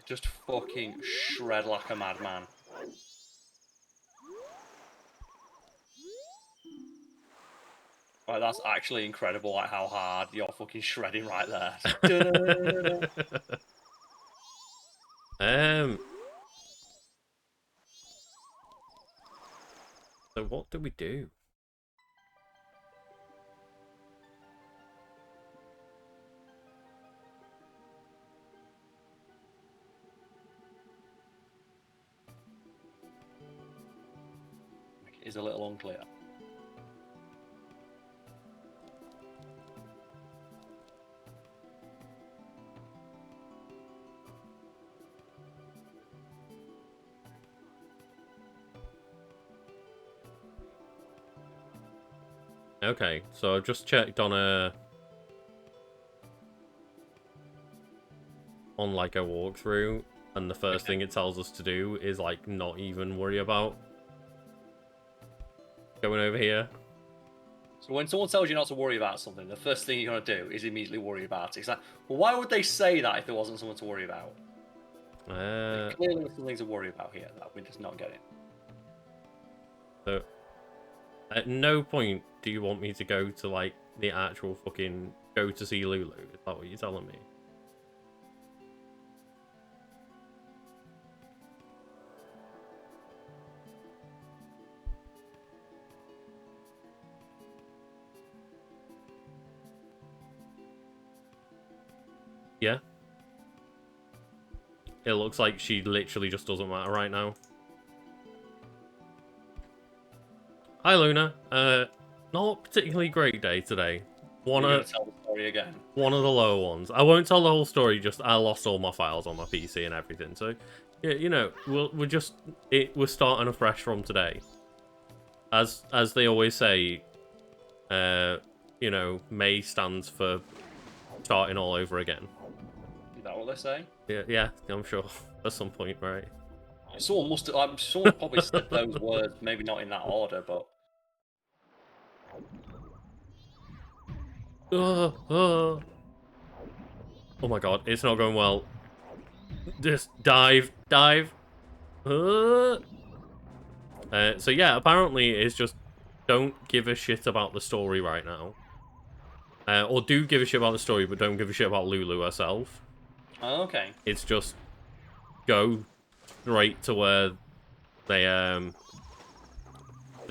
Just fucking shred like a madman. Right, that's actually incredible, like how hard you're fucking shredding right there. So what do we do? It is a little unclear. Okay, so I've just checked on like a walkthrough, and the first thing it tells us to do is like not even worry about going over here. So when someone tells you not to worry about something, the first thing you're gonna do is immediately worry about it. It's like, well, why would they say that if there wasn't someone to worry about? Clearly there's something to worry about here that we're just not getting. So at no point do you want me to go to like the actual fucking go to see Lulu? Is that what you're telling me? Yeah. It looks like she literally just doesn't matter right now. Hi, Luna. Not a particularly great day today. You're gonna tell the story again. One of the lower ones. I won't tell the whole story. Just I lost all my files on my PC and everything. So, yeah, you know, we're starting afresh from today. As they always say, you know, May stands for starting all over again. Is that what they say? Yeah, I'm sure at some point, right? Someone probably said those words, maybe not in that order, but. Oh my god, it's not going well. Just dive. So yeah, apparently it's just don't give a shit about the story right now. Or do give a shit about the story, but don't give a shit about Lulu herself. Oh, okay. It's just go straight to where they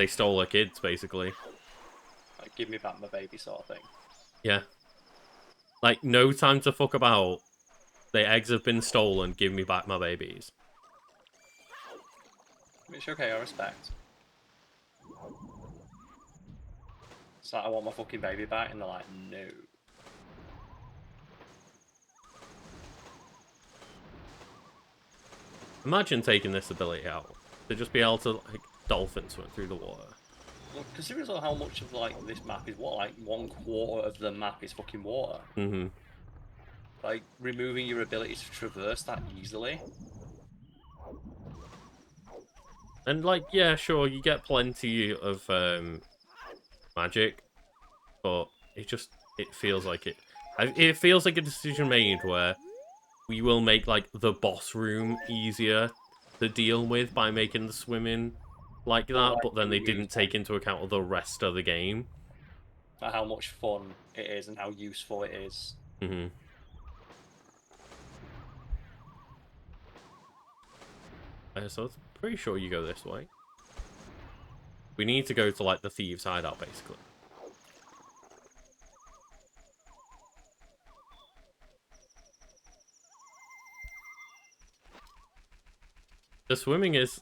stole her kids, basically. Like, give me back my baby sort of thing. Yeah. Like, no time to fuck about. The eggs have been stolen, give me back my babies. Which, okay, I respect. It's like, I want my fucking baby back, and they're like, no. Imagine taking this ability out. To just be able to, like, dolphin swim through the water. Well, considering how much of, like, this map is what, like, 1/4 of the map is fucking water. Mm-hmm. Like, removing your ability to traverse that easily. And, like, yeah, sure, you get plenty of magic, but it feels like it feels like a decision made where we will make, like, the boss room easier to deal with by making the swimming like that, like, but then they didn't take into account the rest of the game. How much fun it is and how useful it is. Mm-hmm. So I'm pretty sure you go this way. We need to go to, like, the thieves' hideout, basically. The swimming is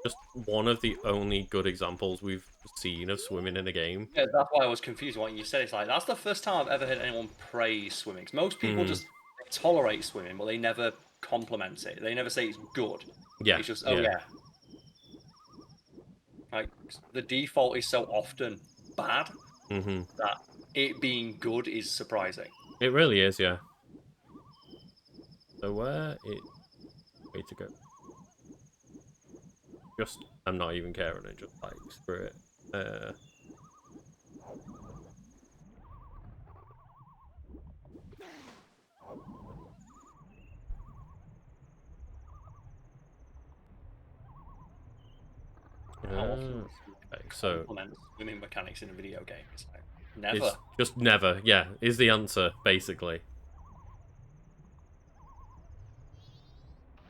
just one of the only good examples we've seen of swimming in a game. Yeah, that's why I was confused when you said it's like, that's the first time I've ever heard anyone praise swimming. 'Cause most people just tolerate swimming, but they never compliment it. They never say it's good. Yeah. It's just, oh yeah. Like, the default is so often bad that it being good is surprising. It really is, yeah. So where it... Way to go. Just... I'm not even caring and just, like, screw it. Okay, so... Compliment swimming mechanics in a video game. It's like, never. It's just never, yeah, is the answer, basically.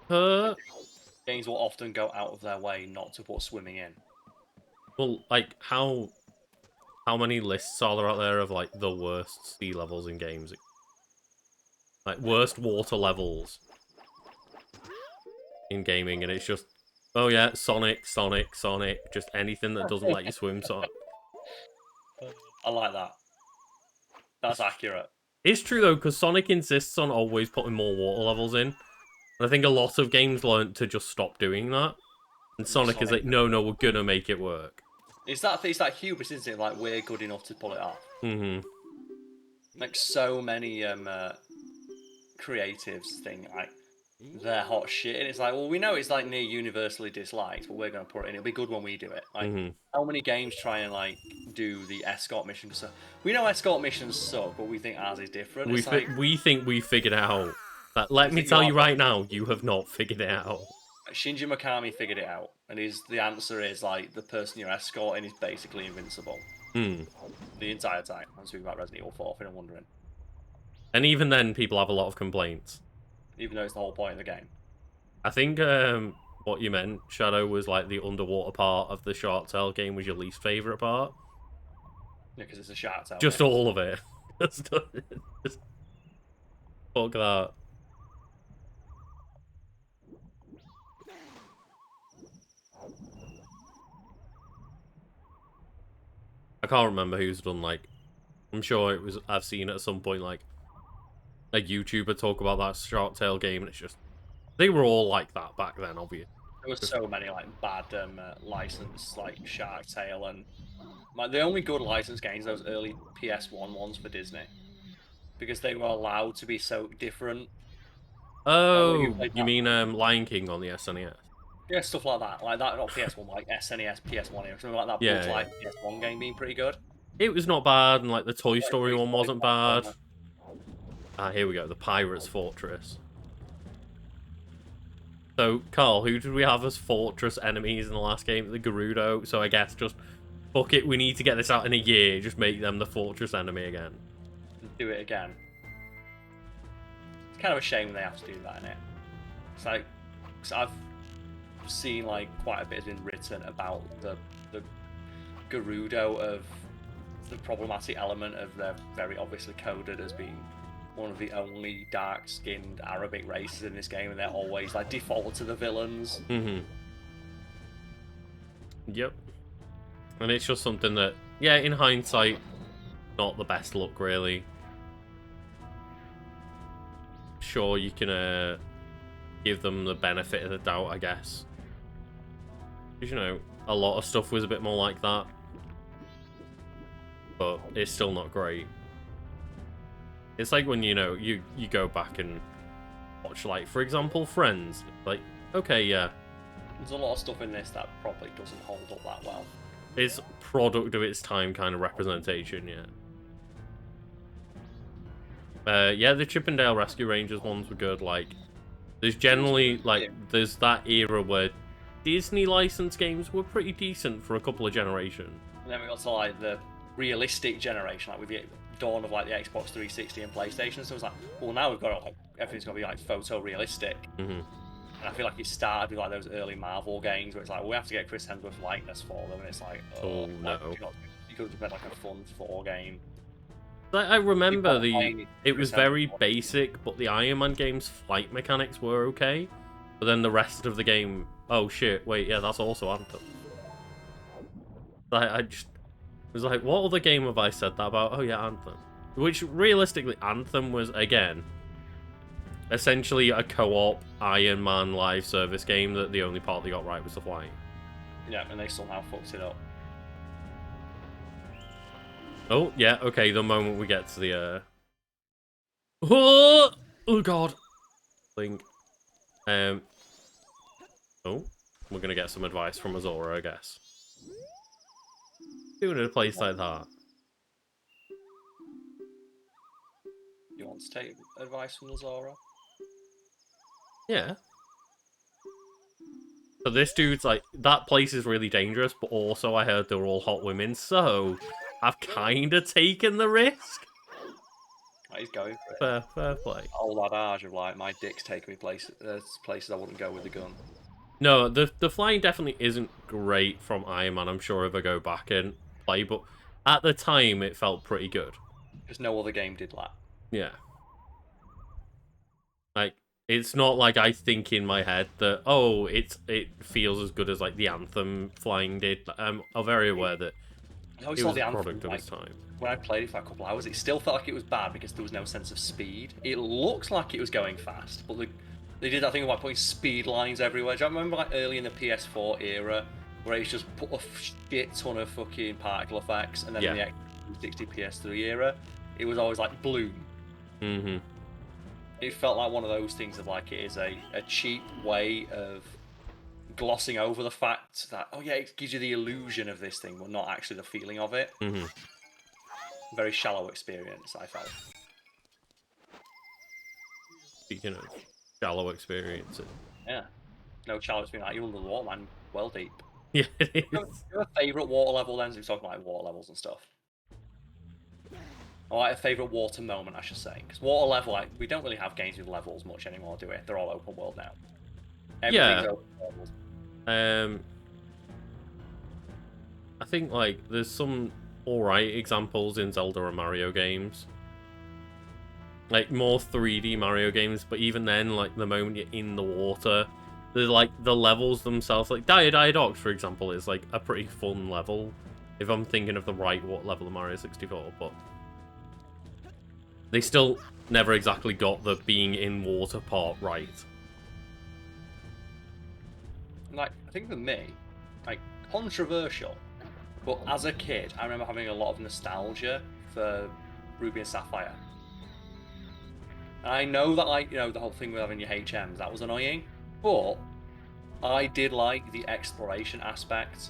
Games will often go out of their way not to put swimming in. Well, like, how many lists are there out there of, like, the worst sea levels in games? Like, worst water levels in gaming, and it's just, oh yeah, Sonic, Sonic, Sonic, just anything that doesn't let you swim, Sonic. I like that. That's accurate. It's true, though, because Sonic insists on always putting more water levels in. And I think a lot of games learned to just stop doing that. And Sonic is like, no, we're gonna make it work. It's that hubris, isn't it? Like, we're good enough to pull it off. Like, so many creatives think, like, they're hot shit. And it's like, well, we know it's, like, near universally disliked, but we're going to put it in. It'll be good when we do it. Like, how many games try and, like, do the escort mission? So we know escort missions suck, but we think ours is different. We think we figured it out. But let me tell you right now, you have not figured it out. Shinji Mikami figured it out, and the answer is, like, the person you're escorting is basically invincible. The entire time. I'm speaking about Resident Evil 4, if I'm wondering. And even then, people have a lot of complaints. Even though it's the whole point of the game. I think what you meant, Shadow, was like the underwater part of the Shark Tale game was your least favourite part. Yeah, because it's a Shark Tale. Just all of it. Just fuck that. I can't remember who's done, like, I'm sure it was, I've seen at some point, like, a YouTuber talk about that Shark Tale game, and it's just, they were all like that back then, obviously. There were so many, like, bad licensed, like, Shark Tale, and like, the only good licensed games are those early PS1 ones for Disney. Because they were allowed to be so different. Oh, you mean Lion King on the SNES? Yeah, stuff like that. Like that, not PS1, like SNES, PS1, or something like that. Yeah, Bugs Life PS1 game being pretty good. It was not bad, and like the Toy Story one wasn't bad. Ah, here we go, the Pirate's Fortress. So, Carl, who did we have as fortress enemies in the last game? The Gerudo. So I guess just, fuck it, we need to get this out in a year. Just make them the fortress enemy again. Do it again. It's kind of a shame they have to do that, innit? It's like, cause I've seen, like, quite a bit has been written about the Gerudo of the problematic element of they're very obviously coded as being one of the only dark-skinned Arabic races in this game, and they're always, like, default to the villains. Yep. And it's just something that yeah, in hindsight, not the best look, really. Sure, you can give them the benefit of the doubt, I guess. Because, you know, a lot of stuff was a bit more like that. But it's still not great. It's like when, you know, you go back and watch, like, for example, Friends. Like, okay, yeah. There's a lot of stuff in this that probably doesn't hold up that well. It's product of its time kind of representation, yeah. Yeah, the Chippendale Rescue Rangers ones were good. Like, there's generally, like, there's that era where Disney licensed games were pretty decent for a couple of generations. And then we got to, like, the realistic generation, like, with the dawn of, like, the Xbox 360 and PlayStation. So it was like, well, now we've got, like, everything's going to be, like, photorealistic. Mm-hmm. And I feel like it started with, like, those early Marvel games where it's like, well, we have to get Chris Hemsworth likeness for them. And it's like, oh no. You could have made, like, a fun 4 game. I remember it was very basic, but the Iron Man game's flight mechanics were okay. But then the rest of the game, oh shit, wait, yeah, that's also Anthem. I just was like, what other game have I said that about? Oh yeah, Anthem. Which, realistically, Anthem was, again, essentially a co-op Iron Man live service game that the only part they got right was the flying. Yeah, and they somehow fucked it up. Oh, yeah, okay, the moment we get to the, Oh god! Link. Oh, we're gonna get some advice from Azora, I guess. Doing a place like that. You want to take advice from Zora? Yeah. So this dude's like, that place is really dangerous, but also I heard they're all hot women, so I've kind of taken the risk. He's going for it. Fair play. Old adage of, like, my dick's taking me places I wouldn't go with the gun. No, the flying definitely isn't great from Iron Man, I'm sure, if I go back and play, but at the time it felt pretty good. Because no other game did that. Yeah. Like, it's not like I think in my head that, oh, it feels as good as, like, the Anthem flying did. I'm very aware that I always it saw was the a Anthem, product of like, its time. when I played it for a couple hours, it still felt like it was bad because there was no sense of speed. It looks like it was going fast, but they did that thing about putting speed lines everywhere. Do you remember, like, early in the PS4 era, where it's just put a shit ton of fucking particle effects, and then in the X360 PS3 era, it was always like bloom. Mm-hmm. It felt like one of those things of, like, it is a cheap way of glossing over the fact that, oh yeah, it gives you the illusion of this thing, but not actually the feeling of it. Mm-hmm. Very shallow experience, I felt. Speaking of shallow experiences. Yeah. No shallow experience, like, you're under the water, man. Well deep. Yeah, it is. Your favourite water level then? So we're talking like water levels and stuff. Or like a favourite water moment, I should say. Because water level, like, we don't really have games with levels much anymore, do we? They're all open world now. Everything's open world. I think, like, there's some alright examples in Zelda and Mario games. Like, more 3D Mario games, but even then, like, the moment you're in the water, there's, like, the levels themselves, like, Docks, for example, is, like, a pretty fun level, if I'm thinking of the right level of Mario 64, but they still never exactly got the being in water part right. Like, I think for me, like, controversial, but as a kid, I remember having a lot of nostalgia for Ruby and Sapphire. And I know that, like, you know, the whole thing with having your HMs, that was annoying, but I did like the exploration aspect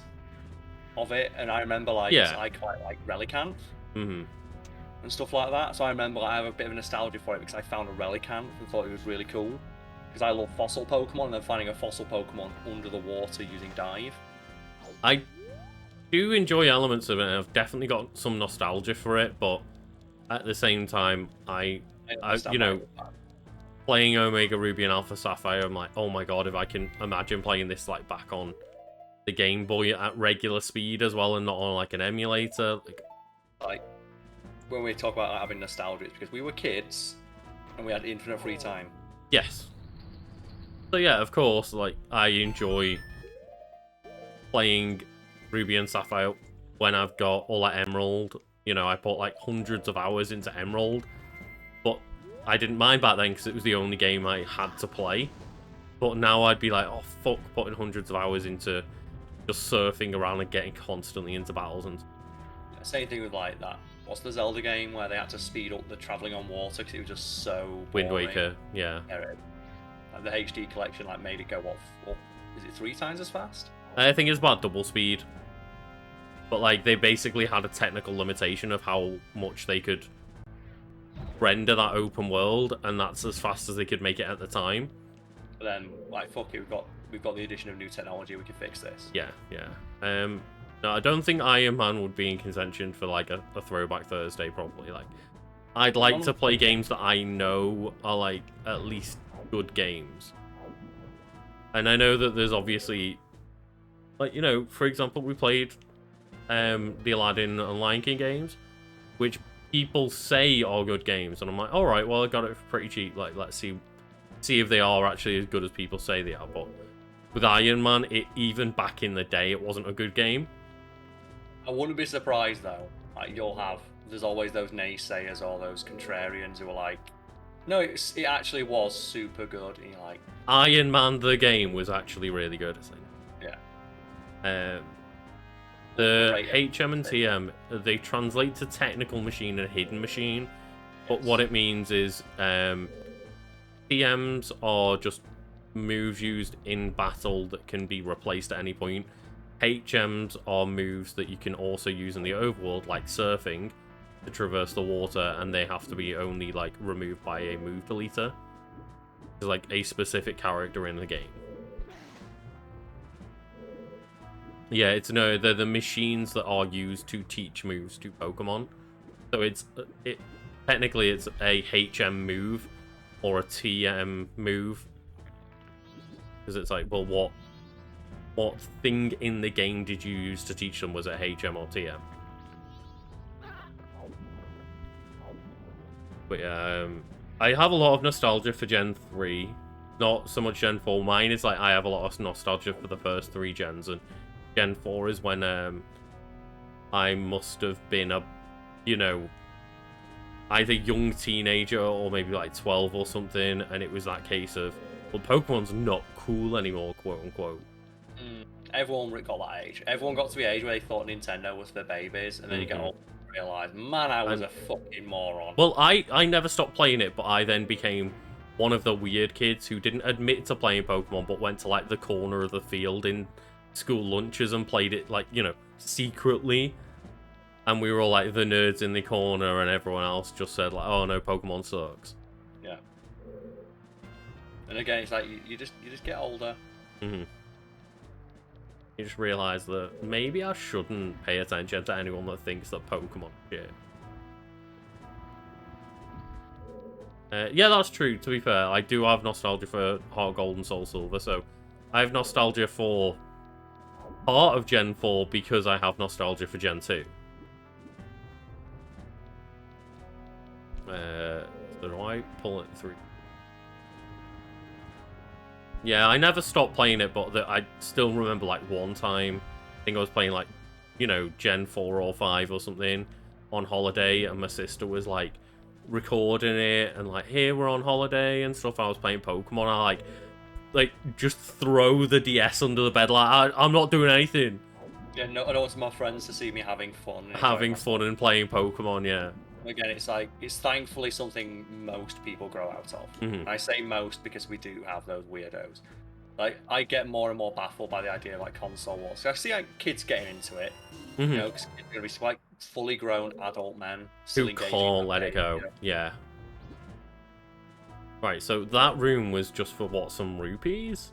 of it, and I remember, like, I quite like Relicanth and stuff like that, so I remember, like, I have a bit of nostalgia for it because I found a Relicanth and thought it was really cool, because I love fossil Pokemon, and then finding a fossil Pokemon under the water using Dive. I do enjoy elements of it, and I've definitely got some nostalgia for it, but at the same time, I you know, playing Omega Ruby and Alpha Sapphire, I'm like, oh my god, if I can imagine playing this, like, back on the Game Boy at regular speed as well, and not on, like, an emulator. Like, when we talk about having nostalgia, it's because we were kids, and we had infinite free time. Yes. So yeah, of course, like, I enjoy playing Ruby and Sapphire when I've got all that Emerald. You know, I put like hundreds of hours into Emerald, but I didn't mind back then because it was the only game I had to play. But now I'd be like, oh fuck, putting hundreds of hours into just surfing around and getting constantly into battles. And same thing with like that. What's the Zelda game where they had to speed up the traveling on water because it was just so boring. Wind Waker, yeah. Like the HD collection like made it go what? Is it 3 times as fast? I think it's about double speed. But like they basically had a technical limitation of how much they could render that open world, and that's as fast as they could make it at the time. But then, like, fuck it, we've got the addition of new technology. We can fix this. Yeah. No, I don't think Iron Man would be in contention for like a Throwback Thursday. Probably like I'd like to play games that I know are like at least good games. And I know that there's obviously, like, you know, for example, we played the Aladdin and Lion King games, which people say are good games, and I'm like, all right, well, I got it for pretty cheap. Like, let's see if they are actually as good as people say they are. But with Iron Man, even back in the day, it wasn't a good game. I wouldn't be surprised though. Like there's always those naysayers or those contrarians who are like, no, it actually was super good. And you're like, Iron Man the game was actually really good, I think. Yeah. The HM and TM, they translate to technical machine and hidden machine, but what it means is TMs are just moves used in battle that can be replaced at any point. HMs are moves that you can also use in the overworld, like surfing, to traverse the water, and they have to be only like removed by a move deleter. It's like a specific character in the game. Yeah, they're the machines that are used to teach moves to Pokemon. So technically it's a HM move or a TM move. Because it's like, well, what thing in the game did you use to teach them? Was it HM or TM? But yeah, I have a lot of nostalgia for Gen 3. Not so much Gen 4. Mine is like, I have a lot of nostalgia for the first 3 gens, and Gen 4 is when I must have been either young teenager or maybe like 12 or something, and it was that case of, well, Pokemon's not cool anymore, quote unquote. Everyone got that age. Everyone got to the age where they thought Nintendo was for babies, and then you get old and realize, man, I was a fucking moron. Well, I never stopped playing it, but I then became one of the weird kids who didn't admit to playing Pokemon, but went to like the corner of the field in school lunches and played it, like, you know, secretly. And we were all like the nerds in the corner, and everyone else just said like, oh no, Pokemon sucks. Yeah. And again, it's like you just get older. You just realise that maybe I shouldn't pay attention to anyone that thinks that Pokemon shit. Yeah, that's true, to be fair. I do have nostalgia for Heart Gold and Soul Silver, so I have nostalgia for part of Gen 4 because I have nostalgia for Gen 2. So do I pull it through? Yeah, I never stopped playing it, but I still remember like one time, I think I was playing like, you know, Gen 4 or 5 or something on holiday, and my sister was like recording it and like, here we're on holiday and stuff. I was playing Pokemon. I like just throw the DS under the bed, like I'm not doing anything. Yeah, no, I don't want my friends to see me having fun. Having fun and playing Pokemon, yeah. Again, it's like, it's thankfully something most people grow out of. And I say most because we do have those weirdos. Like, I get more and more baffled by the idea of like console wars. So I see like kids getting into it, you know, because it's gonna be like fully grown adult men who can't let it go. Yeah. Right, so that room was just for what, some rupees?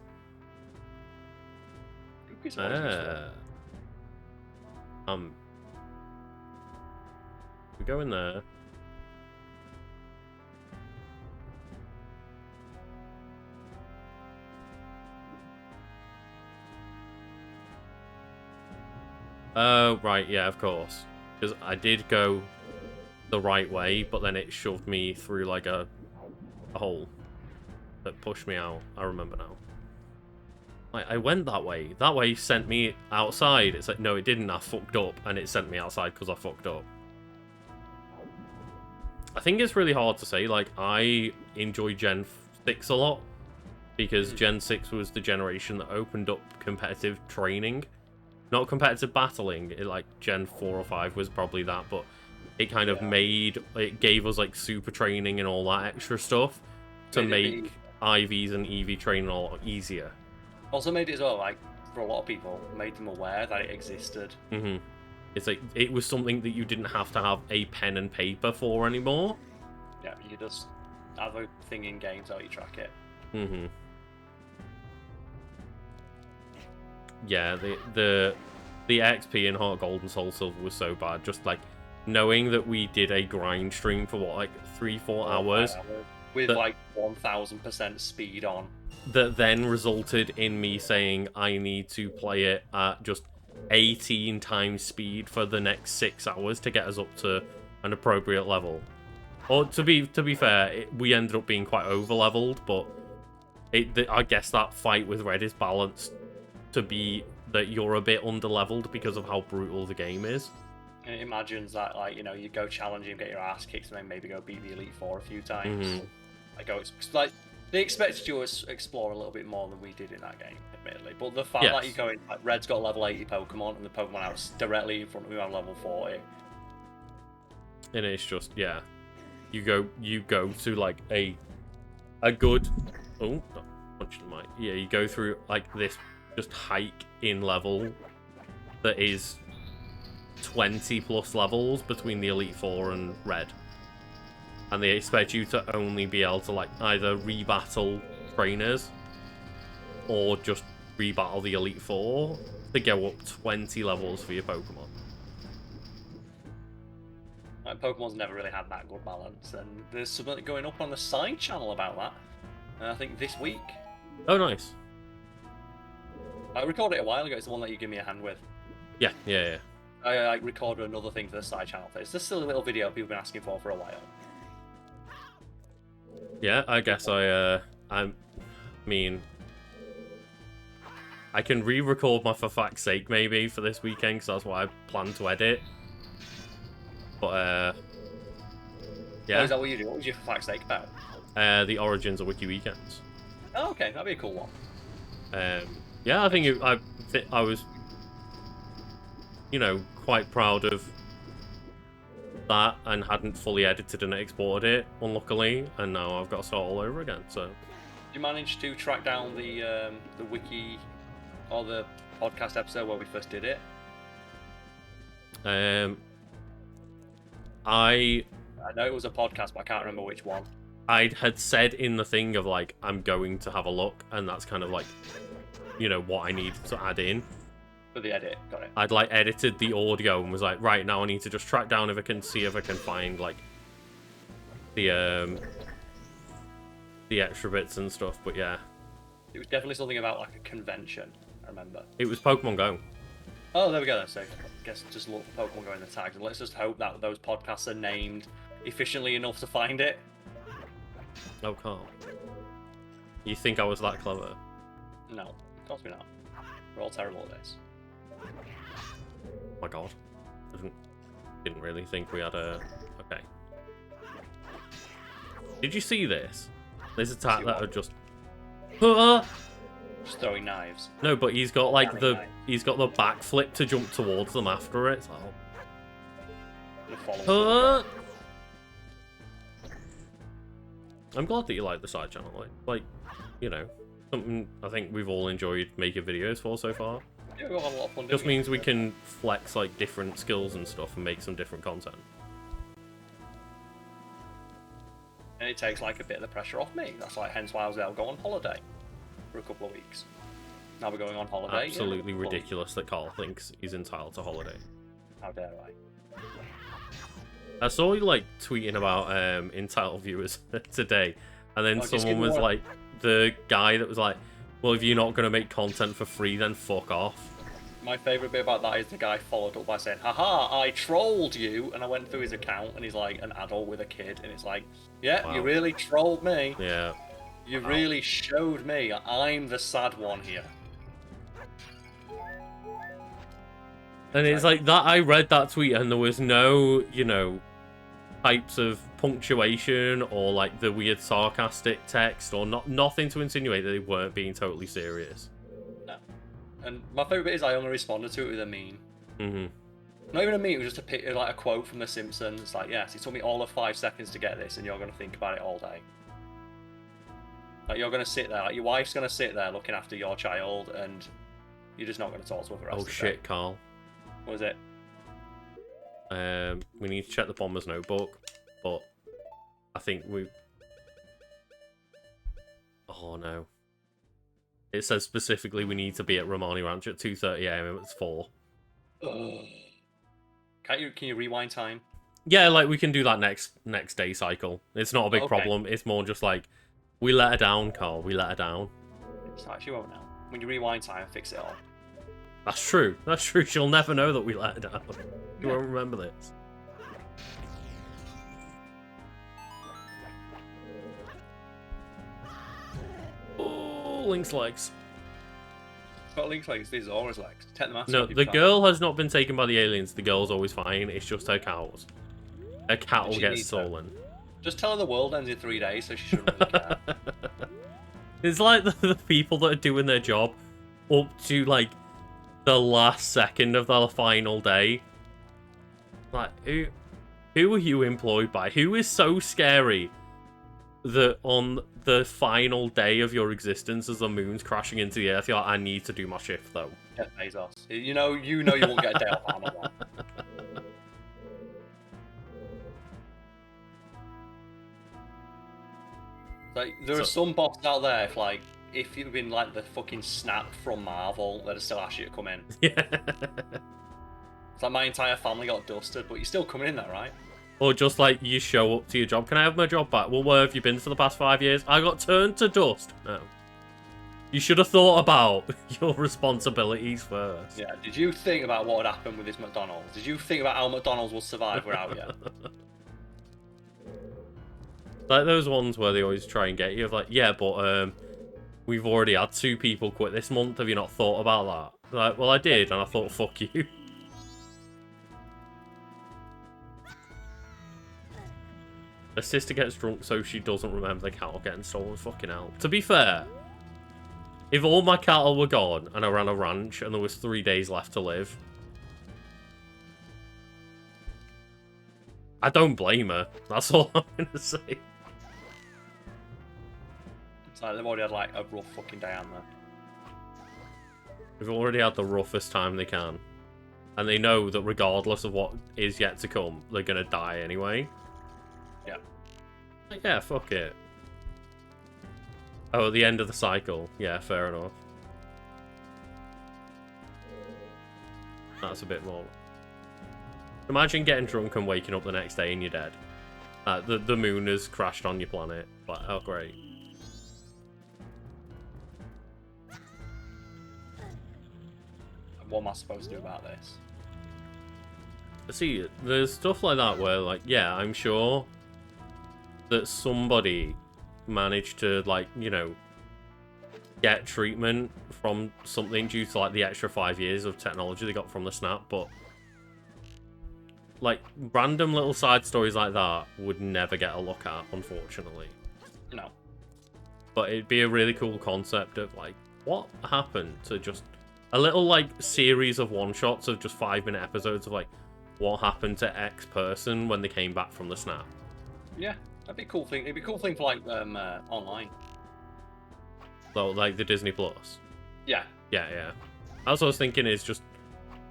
Rupees we go in there. Oh, right, yeah, of course. Because I did go the right way, but then it shoved me through like a hole that pushed me out. I remember now. I went that way. That way sent me outside. It's like, no, it didn't. I fucked up, and it sent me outside because I fucked up. I think it's really hard to say. Like, I enjoy Gen 6 a lot because Gen 6 was the generation that opened up competitive training. Not competitive battling. Like, Gen 4 or 5 was probably that, but it kind of it gave us, like, super training and all that extra stuff to make IVs and EV training a lot easier. Also made it as well, like, for a lot of people, made them aware that it existed. It's like, it was something that you didn't have to have a pen and paper for anymore. Yeah, you just have a thing in games how you track it. Yeah, the XP in Heart Gold and Soul Silver was so bad. Just, like, knowing that we did a grind stream for, what, like, 3-4 hours? With, like, 1000% speed on. That then resulted in me saying I need to play it at just 18 times speed for the next 6 hours to get us up to an appropriate level. Or to be fair, we ended up being quite over-leveled, but I guess that fight with Red is balanced to be that you're a bit under-leveled because of how brutal the game is. And it imagines that, like, you know, you go challenging, get your ass kicked, and then maybe go beat the Elite Four a few times. Like, they expected you to explore a little bit more than we did in that game, admittedly. But the fact that you go in, like, Red's got level 80 Pokemon, and the Pokemon out's directly in front of you on level 40. And it's just, yeah. You go to, like, a good... Oh, not punching the mic. Yeah, you go through, like, this just hike in level that is 20 plus levels between the Elite Four and Red. And they expect you to only be able to, like, either rebattle trainers or just rebattle the Elite Four to go up 20 levels for your Pokemon. Like, Pokemon's never really had that good balance, and there's something going up on the side channel about that. And I think this week. Oh, nice. I recorded it a while ago. It's the one that you give me a hand with. Yeah. I recorded another thing for the side channel. It's just a little video people have been asking for a while. Yeah, I guess I mean, I can re-record my For Fact's Sake maybe for this weekend, because that's what I plan to edit. But, yeah. Oh, is that what you do? What was your For Fact's Sake about? The origins of Wiki Weekends. Oh, okay, that'd be a cool one. Yeah, I think I was, you know, quite proud of that and hadn't fully edited and exported it, unluckily, and now I've got to start all over again. So, did you manage to track down the wiki or the podcast episode where we first did it? I know it was a podcast, but I can't remember which one. I had said in the thing of, like, I'm going to have a look, and that's kind of like, you know, what I need to add in. For the edit, got it. I'd, like, edited the audio and was like, right, now I need to just track down if I can find, like, the extra bits and stuff, but yeah. It was definitely something about, like, a convention, I remember. It was Pokemon Go. Oh, there we go then. So, I guess just look for Pokemon Go in the tags, and let's just hope that those podcasts are named efficiently enough to find it. Oh, Carl. You think I was that clever? No, of course we're not. We're all terrible at this. Oh my god. I didn't really think we had a... Okay. Did you see this? This attack that are just... Just throwing knives. No, but he's got, like, he's got the backflip to jump towards them after it. So... I'm glad that you like the side channel. Like, you know, something I think we've all enjoyed making videos for so far. Yeah, we've got a lot of fun. Just means we can flex, like, different skills and stuff and make some different content. And it takes, like, a bit of the pressure off me. That's, like, hence why I was able to go on holiday for a couple of weeks. Now we're going on holiday. Absolutely ridiculous that Carl thinks he's entitled to holiday. How dare I? I saw you, like, tweeting about entitled viewers today, and then someone was like, the guy that was like, well, if you're not going to make content for free, then fuck off. My favourite bit about that is the guy followed up by saying, haha, I trolled you, and I went through his account, and he's like an adult with a kid, and it's like, yeah, wow. You really trolled me. Yeah. You really showed me I'm the sad one here. And it's like that. I read that tweet, and there was no, you know, types of punctuation or like the weird sarcastic text or nothing to insinuate that they weren't being totally serious. No. And my favorite bit is I only responded to it with a meme. Not even a meme, it was just like a quote from The Simpsons. It's like, yes, it took me all of 5 seconds to get this, and you're going to think about it all day. Like, you're going to sit there, like, your wife's going to sit there looking after your child, and you're just not going to talk to her for the rest of the day. Oh shit, Carl. What was it? We need to check the bomber's notebook, but I think we... Oh no. It says specifically we need to be at Romani Ranch at 2:30 AM. It's 4. Can you rewind time? Yeah, like we can do that next day cycle. It's not a big problem. It's more just like we let her down, Carl. We let her down. She won't know. When you rewind time, fix it all. That's true. That's true. She'll never know that we let her down. She won't remember this. Oh, Link's legs. Got Link's legs. These are Zora's legs. Take them out. No, the girl has not been taken by the aliens. The girl's always fine. It's just her cows. Her cattle gets stolen. Just tell her the world ends in 3 days, so she shouldn't really care. It's like the people that are doing their job up to like the last second of their final day. Like, who are you employed by? Who is so scary that on the final day of your existence as the moon's crashing into the earth, you're like, I need to do my shift though? Jeff Bezos. You know you won't get a day off Amazon. Like, there are some bosses out there, if you've been like the fucking Snap from Marvel, they'd still ask you to come in. Yeah. It's like my entire family got dusted, but you're still coming in there, right? Or just like you show up to your job. Can I have my job back? Well, where have you been for the past 5 years? I got turned to dust. No. You should have thought about your responsibilities first. Yeah, did you think about what would happen with this McDonald's? Did you think about how McDonald's will survive without you? Like those ones where they always try and get you of like, yeah, but we've already had 2 people quit this month. Have you not thought about that? Like, well, I did, and I thought, fuck you. Her sister gets drunk so she doesn't remember the cattle getting stolen. Fucking hell. To be fair, if all my cattle were gone and I ran a ranch and there was 3 days left to live, I don't blame her. That's all I'm gonna say. It's like they've already had like a rough fucking day on there. They've already had the roughest time they can. And they know that regardless of what is yet to come, they're gonna die anyway. Yeah. Like, yeah, fuck it. Oh, at the end of the cycle. Yeah, fair enough. That's a bit more. Imagine getting drunk and waking up the next day and you're dead. The moon has crashed on your planet. But, oh, great. What am I supposed to do about this? See, there's stuff like that where, like, yeah, I'm sure that somebody managed to, like, you know, get treatment from something due to, like, the extra 5 years of technology they got from the Snap, but like, random little side stories like that would never get a look at, unfortunately. No. But it'd be a really cool concept of, like, what happened to just a little, like, series of one-shots of just 5-minute episodes of, like, what happened to X person when they came back from the Snap. Yeah, that'd be a cool thing. It'd be a cool thing for, like, online. So, like, the Disney Plus. Yeah. Yeah, yeah. That's what I was thinking is just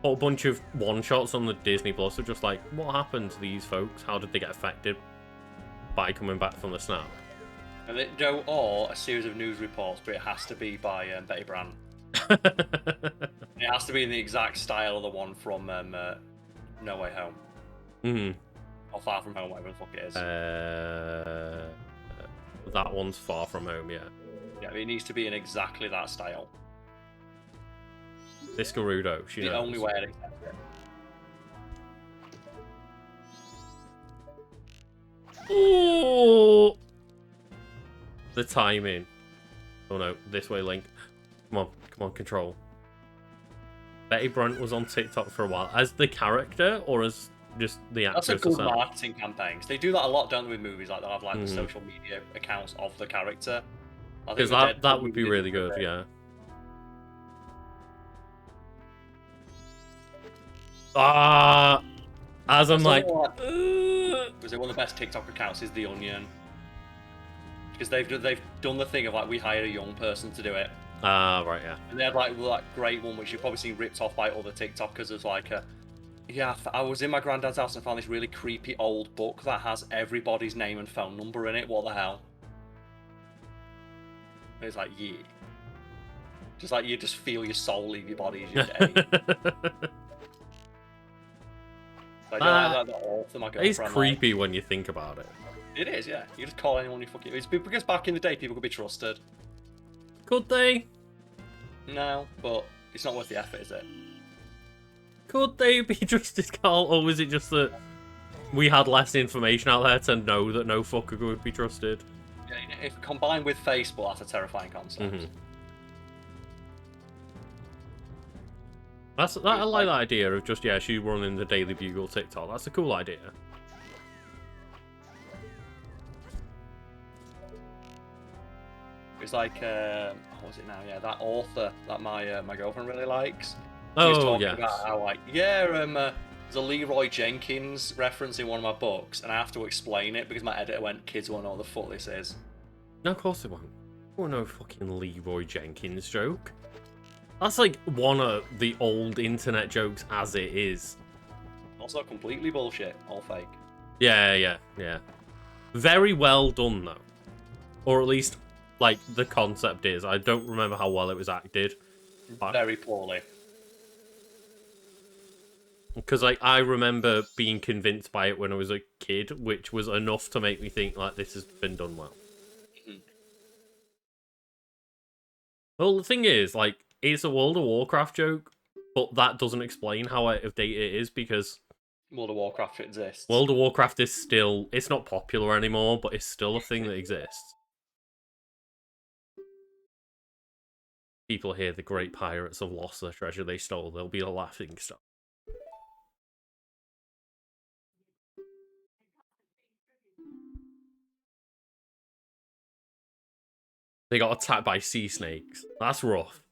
a whole bunch of one-shots on the Disney Plus of just like, what happened to these folks? How did they get affected by coming back from the Snap? And it, or a series of news reports, but it has to be by Betty Brant. It has to be in the exact style of the one from No Way Home. Mm-hmm. Or Far From Home, whatever the fuck it is. That one's Far From Home, yeah. Yeah, it needs to be in exactly that style. This Gerudo, she knows. The only way I'd accept it. Ooh! The timing. Oh no, this way, Link. Come on, control. Betty Brant was on TikTok for a while. As the character or as just the actress That's a good herself? marketing campaign. They do that a lot, don't they, with movies? Like they'll have like the social media accounts of the character. I think Because that would be really good, yeah. As I'm like... Because one of the best TikTok accounts is The Onion. Because they've done the thing of like, we hired a young person to do it. Right, yeah. And they had like that great one, which you've probably seen ripped off by other TikTokers as like yeah, I was in my granddad's house and found this really creepy old book that has everybody's name and phone number in it. What the hell? And it's like, yeah. Just like you just feel your soul leave your body as you're dead. It's creepy when you think about it. It is, yeah. You just call anyone you fucking... It's because back in the day, people could be trusted. Could they? No, but it's not worth the effort, is it? Could they be trusted, Carl? Or was it just that we had less information out there to know that no fucker would be trusted? Yeah, if combined with Facebook, that's a terrifying concept. I like that idea of just, yeah, she running the Daily Bugle TikTok. That's a cool idea. It's like, what was it now? Yeah, that author that my girlfriend really likes. Oh, yeah. About how, like, yeah, there's a Leroy Jenkins reference in one of my books, and I have to explain it because my editor went, kids won't know what the fuck this is. No, of course they won't. Oh, no fucking Leroy Jenkins joke. That's like one of the old internet jokes as it is. Also completely bullshit, all fake. Yeah. Very well done, though. Or at least, like, the concept is. I don't remember how well it was acted. Very poorly. Because, like, I remember being convinced by it when I was a kid, which was enough to make me think, like, this has been done well. Well, the thing is, like, it's a World of Warcraft joke, but that doesn't explain how out of date it is, because World of Warcraft exists. World of Warcraft is still... It's not popular anymore, but it's still a thing that exists. People hear the great pirates have lost the treasure they stole, they'll be a laughing stock. They got attacked by sea snakes. That's rough.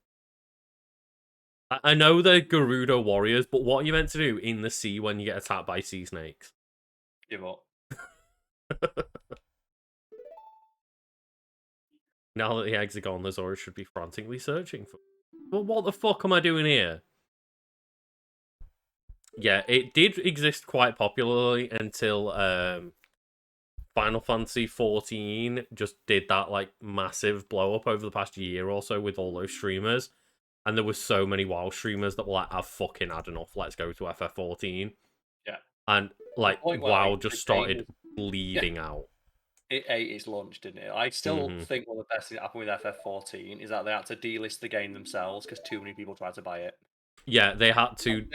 I know they're Gerudo warriors, but what are you meant to do in the sea when you get attacked by sea snakes? Give up. Now that the eggs are gone, the Zora should be frantically searching for... Well, what the fuck am I doing here? Yeah, it did exist quite popularly until Final Fantasy 14 just did that like massive blow up over the past year or so with all those streamers. And there was so many WoW streamers that were like, I've fucking had enough, let's go to FF14. Yeah. And like WoW just started bleeding out. It ate its lunch, didn't it? I still think one of the best things that happened with FF14 is that they had to delist the game themselves because too many people tried to buy it. Yeah, they had to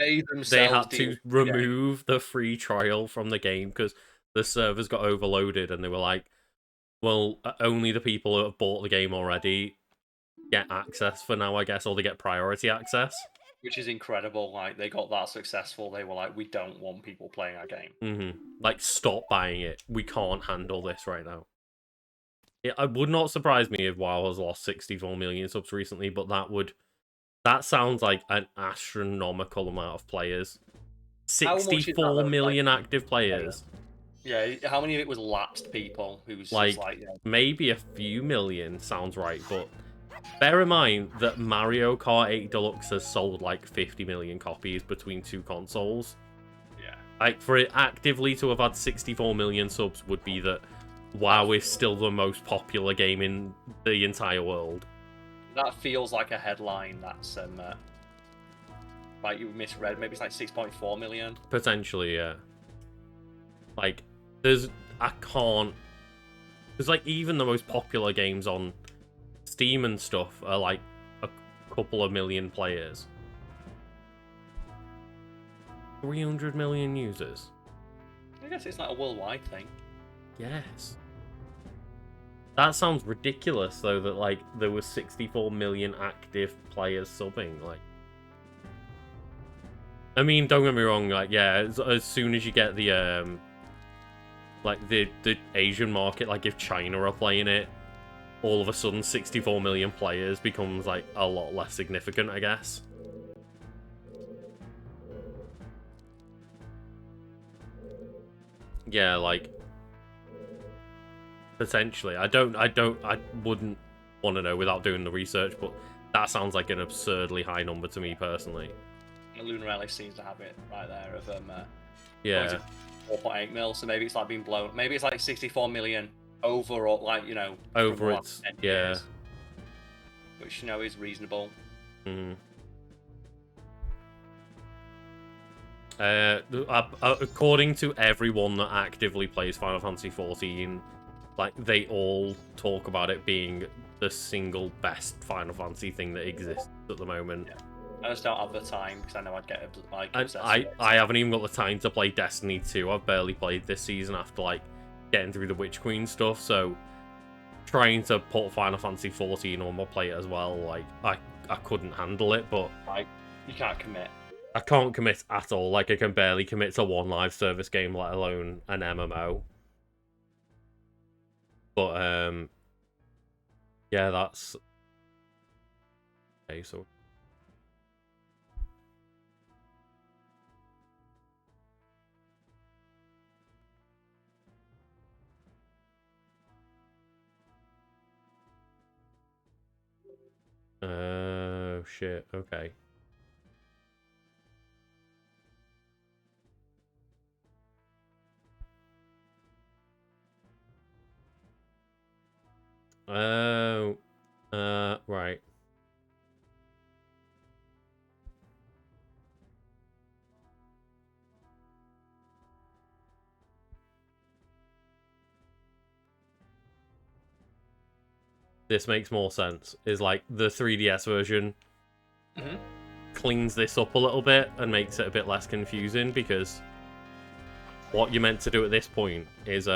remove the free trial from the game because the servers got overloaded and they were like, well, only the people who have bought the game already get access for now, I guess, or they get priority access. Which is incredible. Like, they got that successful. They were like, we don't want people playing our game. Like, stop buying it. We can't handle this right now. It would not surprise me if WoW has lost 64 million subs recently, but that sounds like an astronomical amount of players. 64 million active players. Yeah, how many of it was lapsed people who's like, just like, maybe a few million sounds right, but bear in mind that Mario Kart 8 Deluxe has sold like 50 million copies between two consoles. Yeah. Like, for it actively to have had 64 million subs would be that WoW is still the most popular game in the entire world. That feels like a headline that's like you misread. Maybe it's like 6.4 million. Potentially, yeah. Like, like, even the most popular games on Steam and stuff are like a couple of million players. 300 million users. I guess it's like a worldwide thing. Yes. That sounds ridiculous, though, that, like, there was 64 million active players subbing, like... I mean, don't get me wrong. Like, yeah, as soon as you get the like the Asian market, like if China are playing it, all of a sudden 64 million players becomes like a lot less significant, I guess. Yeah, like potentially. I wouldn't want to know without doing the research, but that sounds like an absurdly high number to me personally. Lunar Alice seems to have it right there of Yeah. 4.8 mil, so maybe it's like being blown. Maybe it's like 64 million overall, like over its years, which is reasonable. According to everyone that actively plays Final Fantasy XIV, like they all talk about it being the single best Final Fantasy thing that exists at the moment. Yeah. I just don't have the time because I know I'd get like. I haven't even got the time to play Destiny 2. I've barely played this season after like getting through the Witch Queen stuff. So trying to put Final Fantasy XIV on my plate as well, like I couldn't handle it. But you can't commit. I can't commit at all. Like I can barely commit to one live service game, let alone an MMO. But yeah, that's okay. So. Oh shit, okay. Oh, right. This makes more sense. Is like the 3DS version cleans this up a little bit and makes it a bit less confusing, because what you're meant to do at this point is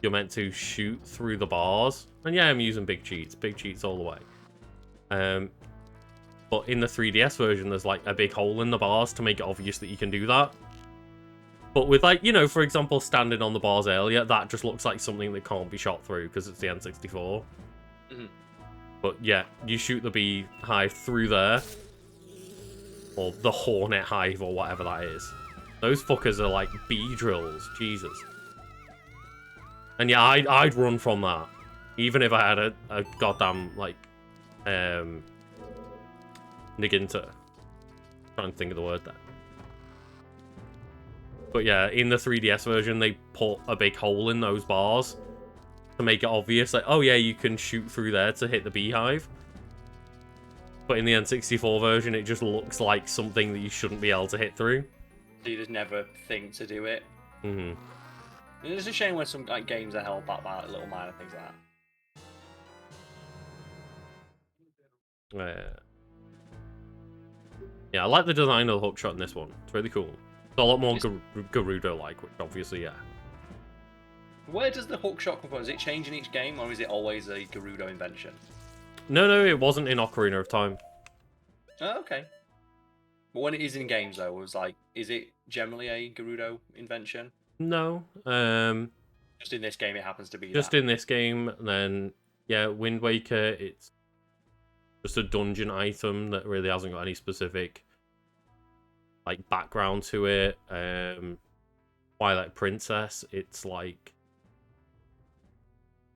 you're meant to shoot through the bars. And yeah, I'm using big cheats all the way. But in the 3DS version, there's like a big hole in the bars to make it obvious that you can do that. But with like, for example, standing on the bars earlier, that just looks like something that can't be shot through because it's the N64. But yeah, you shoot the beehive through there. Or the hornet hive or whatever that is. Those fuckers are like bee drills. Jesus. And yeah, I'd run from that. Even if I had a goddamn, like, Naginta. Trying to think of the word there. But yeah, in the 3DS version, they put a big hole in those bars to make it obvious. Like, oh yeah, you can shoot through there to hit the beehive. But in the N64 version, it just looks like something that you shouldn't be able to hit through. So you just never think to do it. It's a shame when some like games are held back by little minor things like that. Yeah, I like the design of the hookshot in this one. It's really cool. It's a lot more Gerudo-like, which obviously, yeah. Where does the hookshot come from? Is it change in each game, or is it always a Gerudo invention? No, it wasn't in Ocarina of Time. Oh, okay. But when it is in games, though, is it generally a Gerudo invention? No. Just in this game, it happens to be just in this game, and then, yeah, Wind Waker, it's just a dungeon item that really hasn't got any specific, like, background to it. Twilight Princess, it's like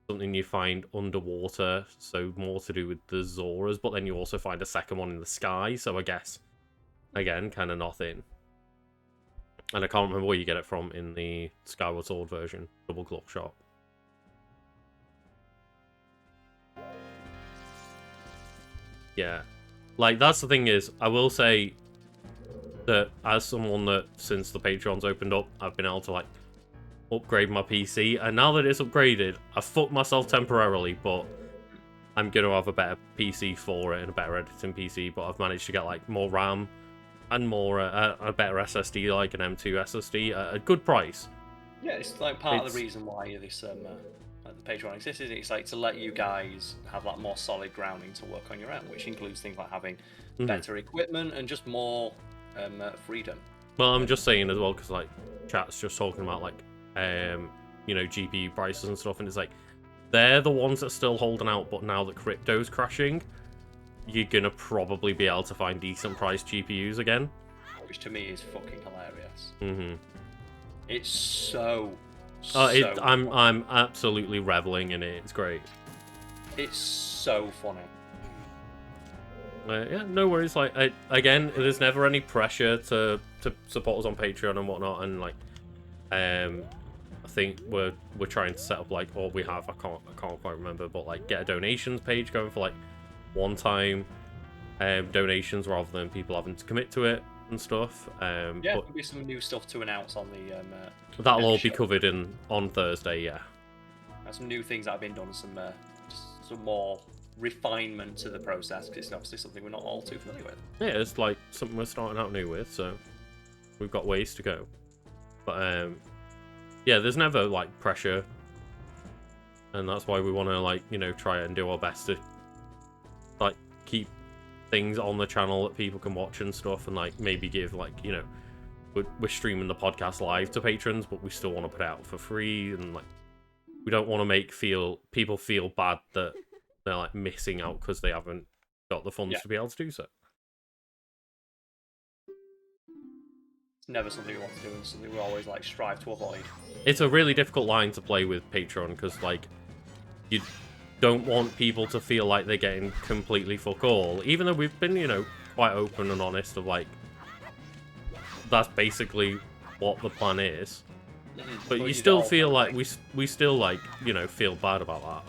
something you find underwater, so more to do with the Zoras, but then you also find a second one in the sky, so I guess, again, kind of nothing. And I can't remember where you get it from in the Skyward Sword version, double clock shot. Yeah. Like, that's the thing is, I will say that as someone that, since the Patreon's opened up, I've been able to, like, upgrade my PC, and now that it's upgraded, I fucked myself temporarily, but I'm going to have a better PC for it and a better editing PC, but I've managed to get, like, more RAM and more, a better SSD, like an M2 SSD, at a good price. Yeah, it's like part of the reason why this the Patreon exists, it's like to let you guys have that more solid grounding to work on your own, which includes things like having better equipment and just more freedom. Well, I'm just saying as well, because like chat's just talking about like you know, GPU prices and stuff, and it's like they're the ones that are still holding out, but now that crypto's crashing, you're gonna probably be able to find decent priced GPUs again, which to me is fucking hilarious. Mm-hmm. It's so I'm absolutely reveling in it. It's great. It's so funny. Yeah, no worries. Like, again, there's never any pressure to support us on Patreon and whatnot, and like, I think we're trying to set up like, or we have, I can't quite remember, but like get a donations page going for like one-time donations rather than people having to commit to it and stuff. Yeah, there'll be some new stuff to announce on the. That'll all be covered on Thursday. Yeah. There's some new things that have been done, some more refinement to the process, because it's obviously something we're not all too familiar with. Yeah, it's like something we're starting out new with, so we've got ways to go. But yeah, there's never like pressure, and that's why we want to like, you know, try and do our best to like keep things on the channel that people can watch and stuff, and like maybe give like, you know, we're streaming the podcast live to patrons, but we still want to put it out for free, and like we don't want to make people feel bad that they're like missing out because they haven't got the funds to be able to do so. It's never something we want to do, and something we always like strive to avoid. It's a really difficult line to play with Patreon, because like you don't want people to feel like they're getting completely fuck all, even though we've been, you know, quite open and honest of like that's basically what the plan is. But you still feel like we still like, you know, feel bad about that.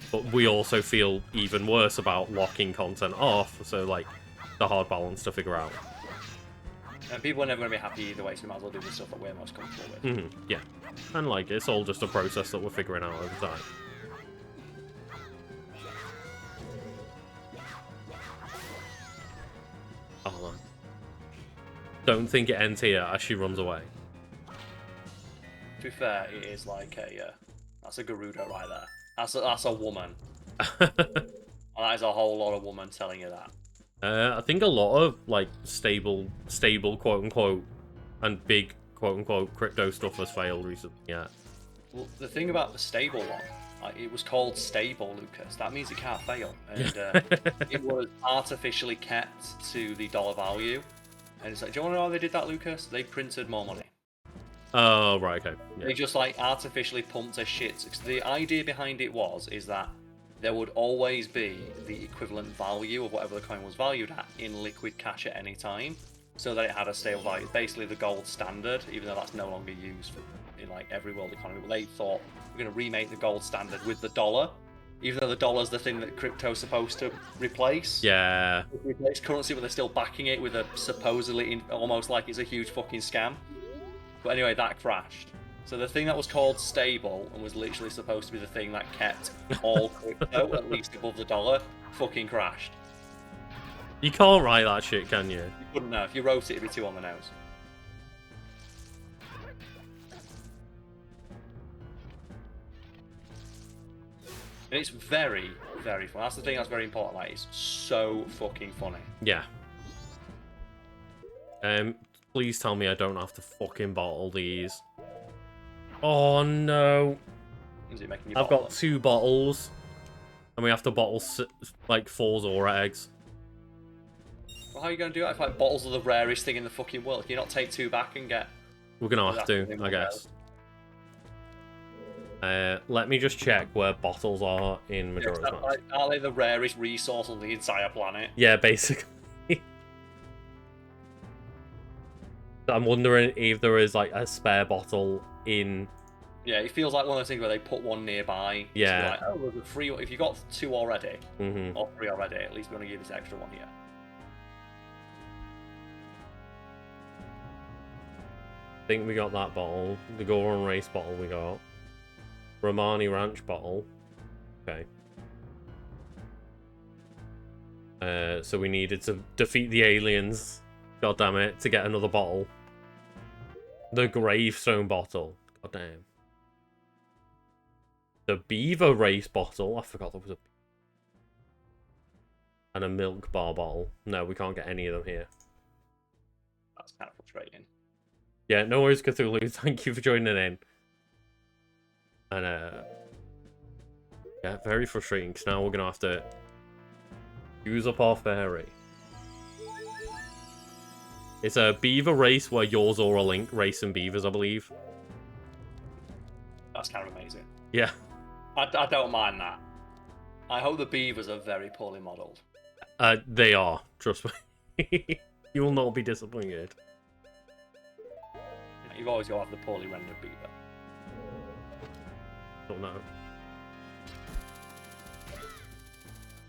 But we also feel even worse about locking content off, so like the hard balance to figure out. And people are never going to be happy either way, so we might as well do the stuff that we're most comfortable with. Yeah, and like it's all just a process that we're figuring out over time. Oh man. Don't think it ends here as she runs away. To be fair, it is like that's a Gerudo right there. That's a woman. That is a whole lot of woman telling you that. I think a lot of like stable quote unquote and big quote unquote crypto stuff has failed recently. Yeah. Well, the thing about the stable one, like, it was called stable, Lucas. That means it can't fail, and it was artificially kept to the dollar value. And it's like, do you want to know how they did that, Lucas? They printed more money. Oh, right, okay. Yeah. They just like artificially pumped their shit. The idea behind it is that there would always be the equivalent value of whatever the coin was valued at in liquid cash at any time, so that it had a stable value. It's basically the gold standard, even though that's no longer used in like every world economy. But they thought we're going to remake the gold standard with the dollar, even though the dollar's the thing that crypto's supposed to replace. Yeah. Replace currency, but they're still backing it with a supposedly almost like it's a huge fucking scam. But anyway, that crashed. So the thing that was called stable and was literally supposed to be the thing that kept all crypto at least above the dollar fucking crashed. You can't write that shit, can you? You couldn't know. If you wrote it, it'd be too on the nose. And it's very, very fun. That's the thing that's very important. Like, it's so fucking funny. Yeah. Please tell me I don't have to fucking bottle these. Oh no. Is it making you I've got 2 bottles. And we have to bottle like 4 Zora eggs. Well, how are you going to do that if like bottles are the rarest thing in the fucking world? Can you not take 2 back and get... We're going to have to, I guess. Let me just check where bottles are in Majora's Mask. Like, aren't they the rarest resource on the entire planet? Yeah, basically. I'm wondering if there is like a spare bottle in... Yeah, it feels like one of those things where they put one nearby. Yeah. Like, oh, there's a free... If you got 2 already, or 3 already, at least we're going to give this extra one here. I think we got that bottle. The Goron Race bottle we got. Romani Ranch bottle. Okay. So we needed to defeat the aliens. God damn it, to get another bottle. The Gravestone bottle. God damn. The Beaver Race bottle. I forgot there was a... And a milk bar bottle. No, we can't get any of them here. That's kind of frustrating. Yeah, no worries, Cthulhu. Thank you for joining in. And, yeah, very frustrating, because now we're going to have to use up our fairy. It's a Beaver Race where yours or a Link racing beavers, I believe. That's kind of amazing. Yeah. I don't mind that. I hope the beavers are very poorly modelled. They are, trust me. You will not be disappointed. You've always got to have the poorly rendered beaver. Don't know.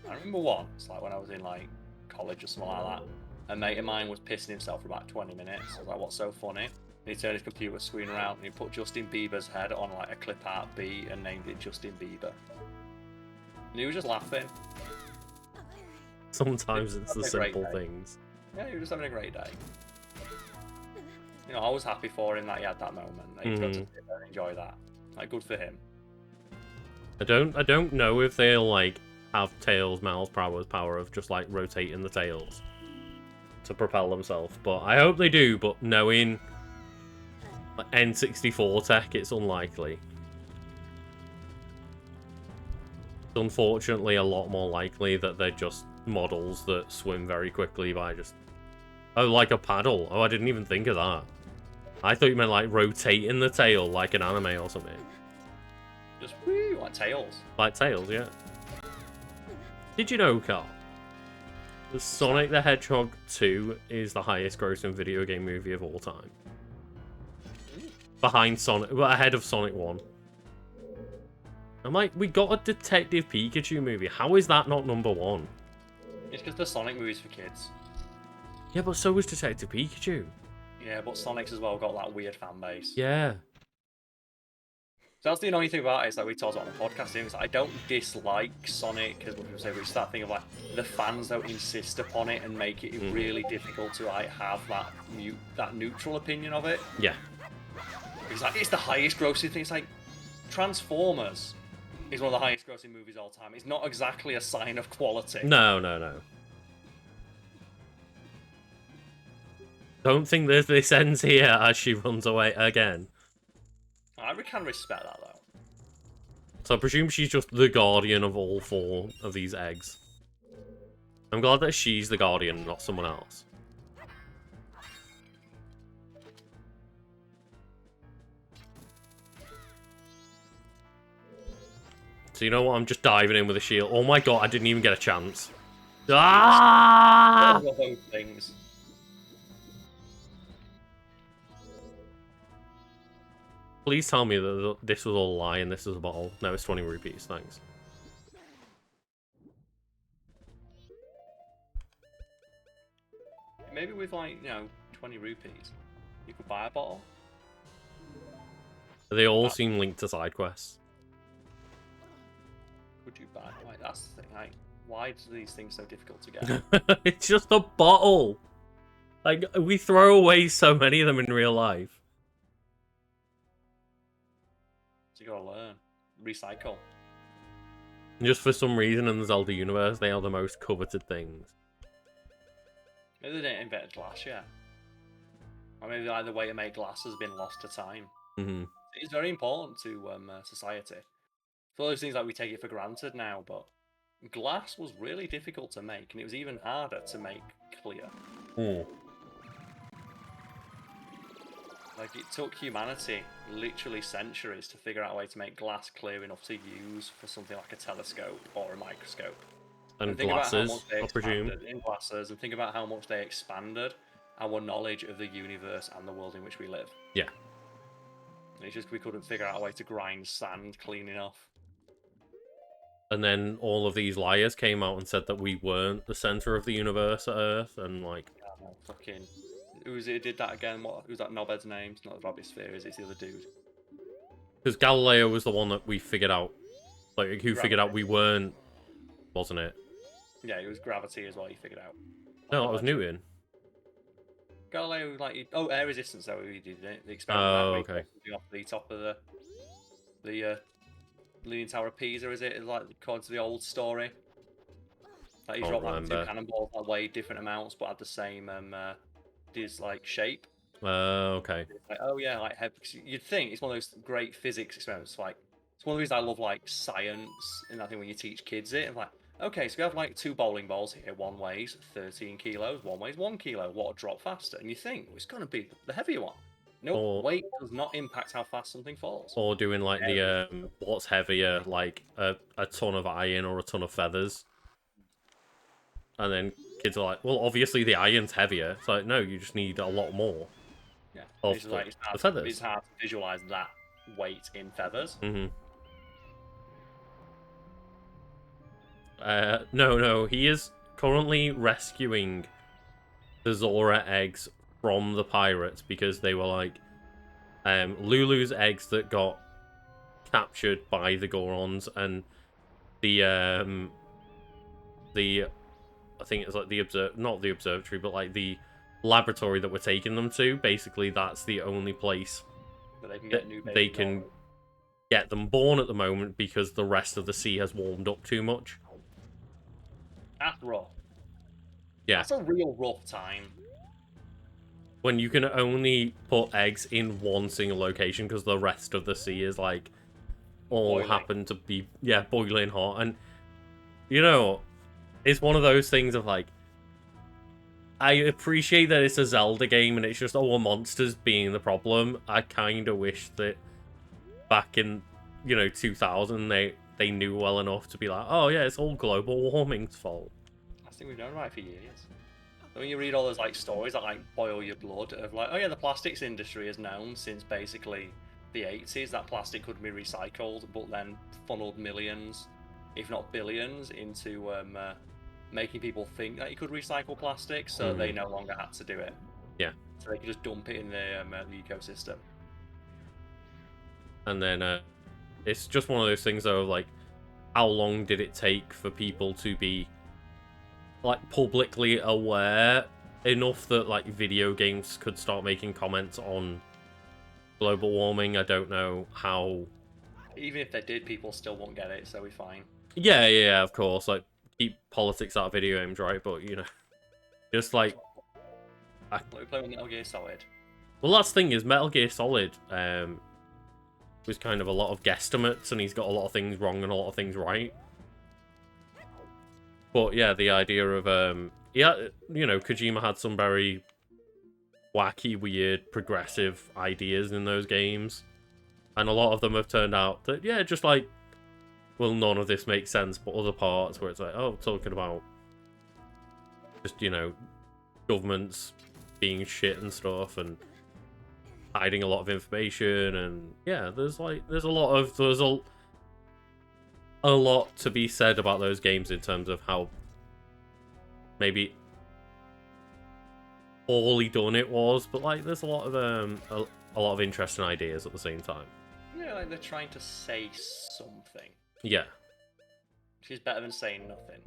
I remember once, like when I was in like college or something like that, a mate of mine was pissing himself for about 20 minutes. I was like, what's so funny? And he turned his computer screen around and he put Justin Bieber's head on like a clip art B and named it Justin Bieber. And he was just laughing. Sometimes it's the simple day. things. Yeah, he was just having a great day. You know, I was happy for him that he had that moment. That he got to sit there and enjoy that. Like, good for him. I don't know if they'll like have Tails' Mal's power of just like rotating the tails to propel themselves, but I hope they do. But knowing like, N64 tech, it's unlikely. It's unfortunately a lot more likely that they're just models that swim very quickly by just... Oh, like a paddle. Oh, I didn't even think of that. I thought you meant like rotating the tail like an anime or something. Just woo, like Tails. Like Tails, yeah. Did you know, Carl? The Sonic the Hedgehog 2 is the highest grossing video game movie of all time. Behind Sonic, well, ahead of Sonic 1. I'm like, we got a Detective Pikachu movie. How is that not number 1? It's because the Sonic movies for kids. Yeah, but so was Detective Pikachu. Yeah, but Sonic's as well got that weird fan base. Yeah. So that's the annoying thing about it, is that we talked about on the podcast, is I don't dislike Sonic, as people say, but it's that thing of like, the fans don't insist upon it and make it really difficult to like have that neutral opinion of it. Yeah. It's like, it's the highest grossing thing. It's like, Transformers is one of the highest grossing movies of all time. It's not exactly a sign of quality. No. Don't think that this ends here as she runs away again. I can respect that, though. So I presume she's just the guardian of all 4 of these eggs. I'm glad that she's the guardian, not someone else. So you know what? I'm just diving in with a shield. Oh my god, I didn't even get a chance. Ah! All of those things. Please tell me that this was all a lie and this is a bottle. No, it's 20 rupees, thanks. Maybe with like, 20 rupees, you could buy a bottle. They all seem linked to side quests. Could you buy? Like, that's the thing. Like, why are these things so difficult to get? It's just a bottle. Like, we throw away so many of them in real life. So you gotta learn. Recycle. And just for some reason in the Zelda universe, they are the most coveted things. Maybe they didn't invent glass yet. Or maybe like the way to make glass has been lost to time. Mm-hmm. It's very important to society. It's all those things like we take it for granted now, but glass was really difficult to make, and it was even harder to make clear. Like, it took humanity literally centuries to figure out a way to make glass clear enough to use for something like a telescope or a microscope. And glasses, I presume. In glasses, and think about how much they expanded our knowledge of the universe and the world in which we live. Yeah. It's just we couldn't figure out a way to grind sand clean enough. And then all of these liars came out and said that we weren't the center of the universe at Earth, and like... Yeah, no, fucking... Who did that again? Who's that knobhead's name? It's not the Robbie Sphere, is it? It's the other dude. Because Galileo was the one that we figured out. Like, who figured out we weren't... Wasn't it? Yeah, it was gravity as well, he figured out. No, that was Newton. Galileo, like... Oh, air resistance, though, he did it. The experiment. Oh, okay. Off the top of the Leaning Tower of Pisa, is it? Like according to the old story. Like he Can't dropped like two remember. cannonballs that weighed different amounts but had the same like shape. Okay. It's like, oh yeah, like you'd think it's one of those great physics experiments. Like it's one of the reasons I love like science, and I think when you teach kids it, I'm like, okay, so we have like two bowling balls here. One weighs 13 kilos, one weighs 1 kilo. What would drop faster? And you think well, it's going to be the heavier one. Nope, weight does not impact how fast something falls. Or doing like the what's heavier, like a ton of iron or a ton of feathers. And then kids are like, well, obviously the iron's heavier. It's like, no, you just need a lot more. Yeah, Of it's like the feathers. It's hard to visualize that weight in feathers. No, he is currently rescuing the Zora eggs from the pirates because they were like Lulu's eggs that got captured by the Gorons, and the I think it's like not the observatory, but like the laboratory that we're taking them to. Basically, that's the only place that they can get new babies. They can get them born at the moment because the rest of the sea has warmed up too much. That's rough. Yeah. That's a real rough time. When you can only put eggs in one single location because the rest of the sea is like all boiling. Happen to be boiling hot. And you know, it's one of those things of like, I appreciate that it's a Zelda game and it's just all monsters being the problem. I kind of wish that back in 2000 they knew well enough to be like, oh yeah, it's all global warming's fault. I think we've known right for years. When you read all those like stories that like boil your blood of like, oh yeah, the plastics industry has known since basically the 80s that plastic could be recycled, but then funneled millions, if not billions, into making people think that you could recycle plastic, so they no longer had to do it. Yeah. So they could just dump it in the ecosystem. And then it's just one of those things though, like, how long did it take for people to be like publicly aware enough that like video games could start making comments on global warming? I don't know how. Even if they did, people still won't get it, so we're fine. Yeah, of course. Like, keep politics out of video games, right? But just like we play with Metal Gear Solid. Well, that's the thing is Metal Gear Solid was kind of a lot of guesstimates, and he's got a lot of things wrong and a lot of things right. But yeah, the idea of Kojima had some very wacky, weird, progressive ideas in those games, and a lot of them have turned out that just like, well, none of this makes sense, but other parts where it's like, oh, talking about just governments being shit and stuff and hiding a lot of information, and there's a lot to be said about those games in terms of how maybe poorly done it was, but like there's a lot of interesting ideas at the same time. Yeah, like they're trying to say something. Yeah. Which is better than saying nothing.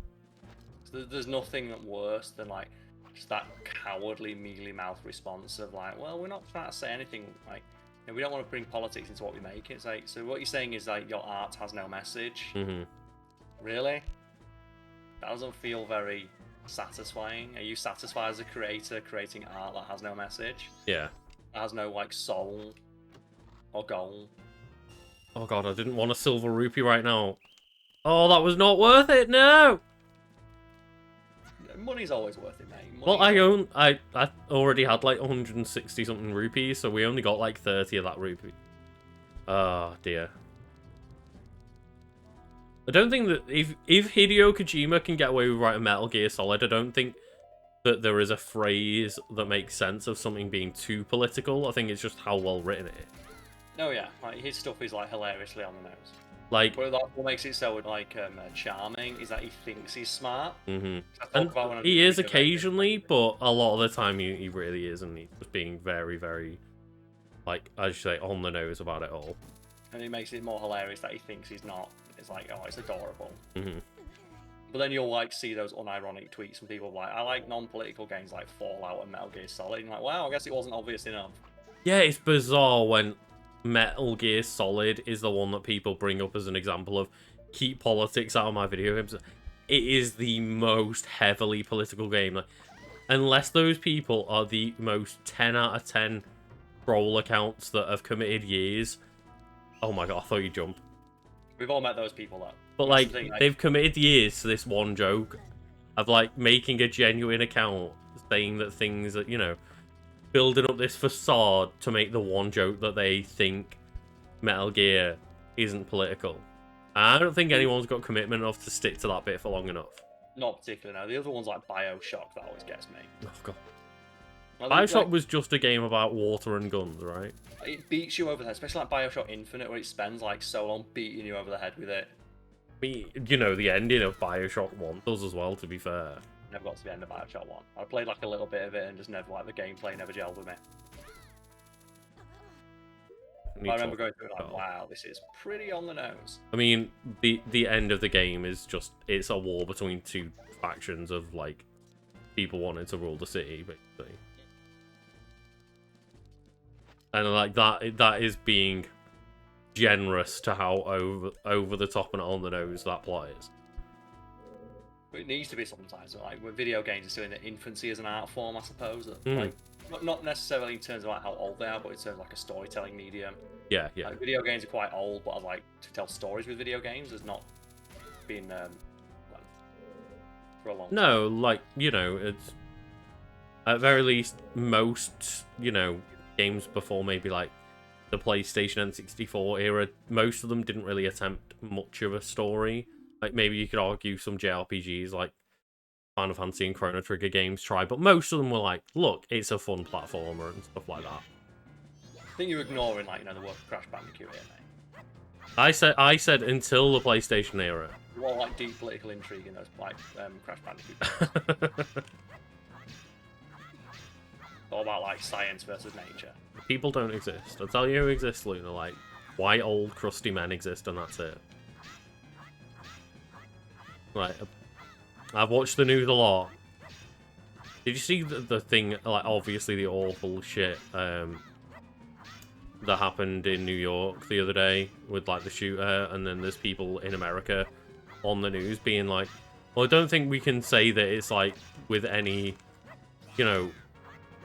So there's nothing worse than like just that cowardly, mealy-mouthed response of like, well, we're not trying to say anything. Like, we don't want to bring politics into what we make. It's like, so what you're saying is like your art has no message. Really? That doesn't feel very satisfying. Are you satisfied as a creator creating art that has no message? Yeah. That has no like soul or goal. Oh god, I didn't want a silver rupee right now. Oh, that was not worth it. No. Money's always worth it, mate. Well, I already had like 160 something rupees, so we only got like 30 of that rupee. Oh dear. I don't think that if Hideo Kojima can get away with writing Metal Gear Solid, I don't think that there is a phrase that makes sense of something being too political. I think it's just how well written it is. Oh yeah, like his stuff is like hilariously on the nose. Like, but what makes it so like charming is that he thinks he's smart. And he is occasionally, but a lot of the time he really isn't. He's just being very, very, like, I should say, on the nose about it all. And it makes it more hilarious that he thinks he's not. It's like, oh, it's adorable. But then you'll like see those unironic tweets from people like, I like non-political games like Fallout and Metal Gear Solid. And you're like, wow, I guess it wasn't obvious enough. Yeah, it's bizarre when Metal Gear Solid is the one that people bring up as an example of keep politics out of my video games. It is the most heavily political game. Like, unless those people are the most 10 out of 10 troll accounts that have committed years. Oh my god, I thought you'd jump. We've all met those people, though. But, like, they've committed years to this one joke of, like, making a genuine account saying that things that, you know, building up this facade to make the one joke that they think Metal Gear isn't political. I don't think anyone's got commitment enough to stick to that bit for long enough. Not particularly, no. The other one's like BioShock that always gets me. Oh, God. Well, BioShock was just a game about water and guns, right? It beats you over the head, especially like BioShock Infinite, where it spends like so long beating you over the head with it. You know, the ending of BioShock 1 does as well, to be fair. Never got to the end of BioShock 1. I played like a little bit of it and just never, like, the gameplay never gelled with me. I remember going through it like, wow, this is pretty on the nose. I mean, the end of the game is just, it's a war between two factions of, like, people wanting to rule the city, basically. And, like, that is being generous to how over the top and on the nose that plot is. It needs to be sometimes. Like, with video games, it's still in their infancy as an art form, I suppose. Like, not necessarily in terms of like how old they are, but in terms of like a storytelling medium. Yeah, yeah. Like, video games are quite old, but I like to tell stories with video games has not been for a long time. No, like, you know, it's at very least most, you know, games before maybe like the PlayStation N64 era, most of them didn't really attempt much of a story. Like, maybe you could argue some JRPGs like Final Fantasy and Chrono Trigger games try, but most of them were like, look, it's a fun platformer and stuff like that. I think you're ignoring, like, you know, the work of Crash Bandicoot here, mate. I said until the PlayStation era. More like deep political intrigue in those, like, Crash Bandicoot. All about like science versus nature. People don't exist. I'll tell you who exists, Luna. Like, white old crusty men exist, and that's it. Like, I've watched the news a lot. Did you see the thing? Like, obviously the awful shit that happened in New York the other day with like the shooter, and then there's people in America on the news being like, well, I don't think we can say that it's like with any, you know,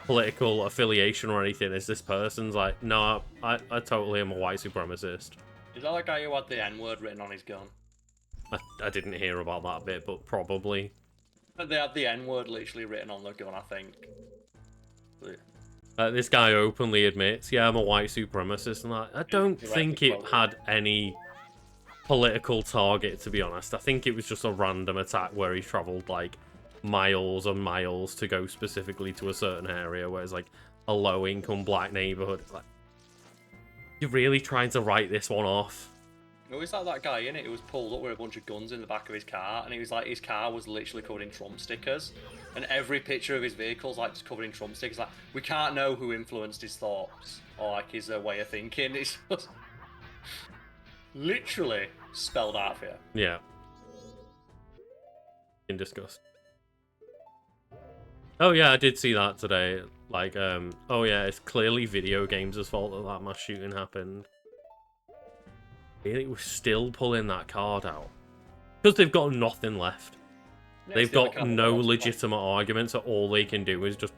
political affiliation or anything. Is this person's like, no, I totally am a white supremacist. Is that guy who had the N-word written on his gun? I didn't hear about that bit, but probably. They had the N-word literally written on the gun, I think. This guy openly admits, yeah, I'm a white supremacist, and I don't think it had any political target, to be honest. I think it was just a random attack where he travelled, like, miles and miles to go specifically to a certain area where it's, like, a low-income black neighborhood. Like, you're really trying to write this one off? It was like that guy in it who was pulled up with a bunch of guns in the back of his car, and he was like, his car was literally covered in Trump stickers, and every picture of his vehicle's like just covered in Trump stickers. Like, we can't know who influenced his thoughts or like his way of thinking. It's just literally spelled out for you. Yeah. In disgust. Oh yeah, I did see that today. Like, oh yeah, it's clearly video games' fault that mass shooting happened. Really, we're still pulling that card out because they've got nothing left. They've got no legitimate argument, so all they can do is just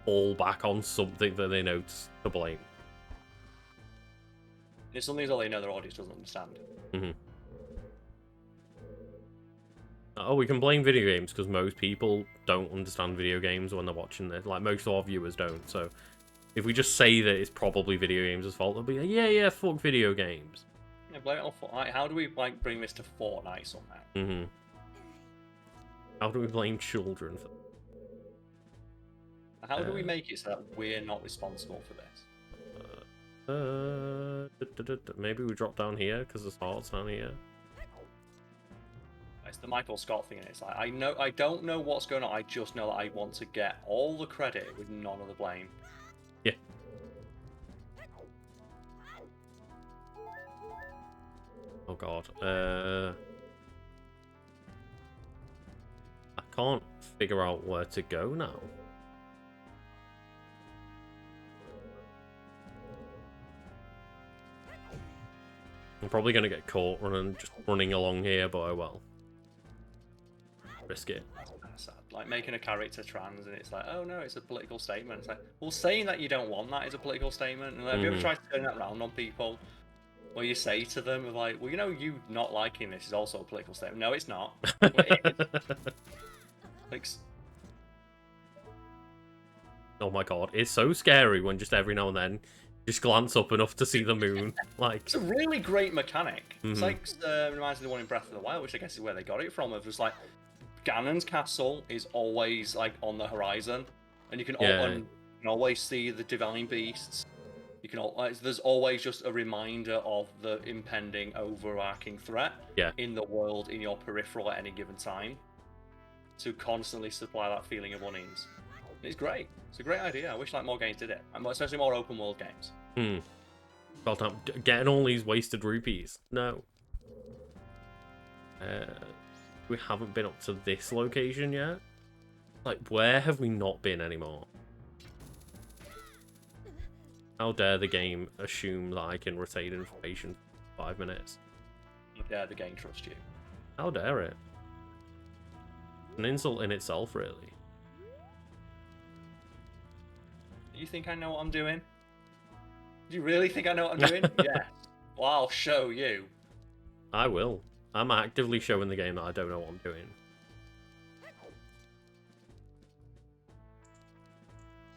fall back on something that they know to blame. It's something that they know their audience doesn't understand. Mm-hmm. Oh, we can blame video games because most people don't understand video games when they're watching this. Like, most of our viewers don't. So if we just say that it's probably video games' fault, they'll be like, yeah, fuck video games. Yeah, blame it on Fortnite. How do we like bring this to Fortnite somehow? Mm-hmm. How do we blame children for How do we make it so that we're not responsible for this? Maybe we drop down here because there's hearts down here. It's the Michael Scott thing, and it's like, I don't know what's going on. I just know that I want to get all the credit with none of the blame. Yeah. Oh god. I can't figure out where to go now. I'm probably gonna get caught just running along here, but oh well. Risk it. Sad. Like making a character trans, and it's like, oh no, it's a political statement. It's like, well, saying that you don't want that is a political statement. And have you ever tried to turn that around on people? Where you say to them, like, well, you know, you not liking this is also a political statement. No, it's not. Well, it is. Like, oh my god, it's so scary when just every now and then just glance up enough to see the moon. Like, it's a really great mechanic. It's like reminds me of the one in Breath of the Wild, which I guess is where they got it from. It was like Ganon's castle is always like on the horizon, and you can always see the divine beasts. You can there's always just a reminder of the impending overarching threat in the world in your peripheral at any given time, to constantly supply that feeling of unease. It's great. It's a great idea. I wish like more games did it, and especially more open world games. Well, I'm getting all these wasted rupees. No. We haven't been up to this location yet. Like, where have we not been anymore? How dare the game assume that I can retain information for 5 minutes? How dare the game trust you? How dare it? An insult in itself, really. You think I know what I'm doing? Do you really think I know what I'm doing? Yes. Well, I'll show you. I will. I'm actively showing the game that I don't know what I'm doing.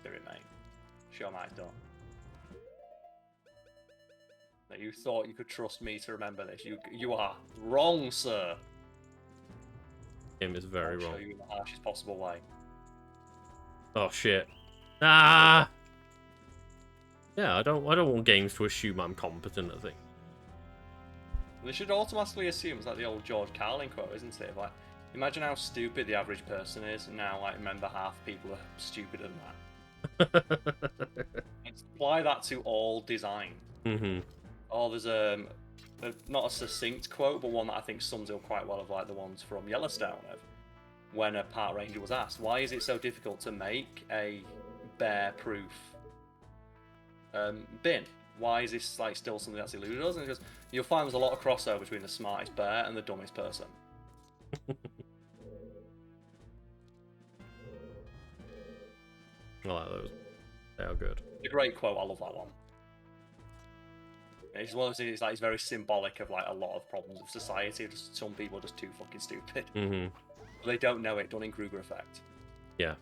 Do it, mate. Show my done. That you thought you could trust me to remember this. You are wrong, sir. Game is very I'll wrong. show you in the harshest possible way. Oh shit. Ah. Yeah, I don't want games to assume I'm competent at things. They should automatically assume it's like the old George Carlin quote, isn't it? Like, imagine how stupid the average person is, and now like remember half people are stupider than that. And apply that to all design. Oh, there's not a succinct quote, but one that I think sums it up quite well, of like the ones from Yellowstone, of when a park ranger was asked, why is it so difficult to make a bear-proof bin? Why is this like still something that's eluded us? And he goes, you'll find there's a lot of crossover between the smartest bear and the dumbest person. I like those. They are good. It's a great quote. I love that one. It's one of those things, it's very symbolic of like a lot of problems of society. Just some people are just too fucking stupid. They don't know it. Dunning-Kruger effect. Yeah.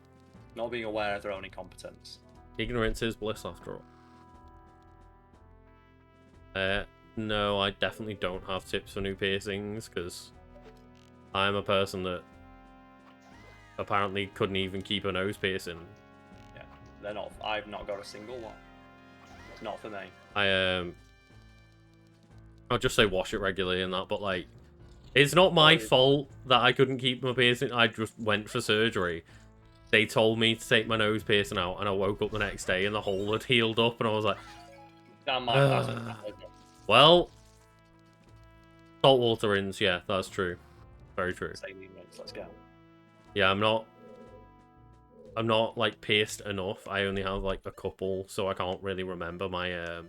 Not being aware of their own incompetence. Ignorance is bliss, after all. No, I definitely don't have tips for new piercings, because I'm a person that apparently couldn't even keep a nose piercing. Yeah, they're not. I've not got a single one. It's not for me. I'll just say wash it regularly and that, but like, it's not my fault that I couldn't keep my piercing. I just went for surgery. They told me to take my nose piercing out, and I woke up the next day and the hole had healed up, and I was like, well, saltwater rinse, yeah, that's true. Very true. Let's go. Yeah, I'm not like pierced enough. I only have like a couple, so I can't really remember my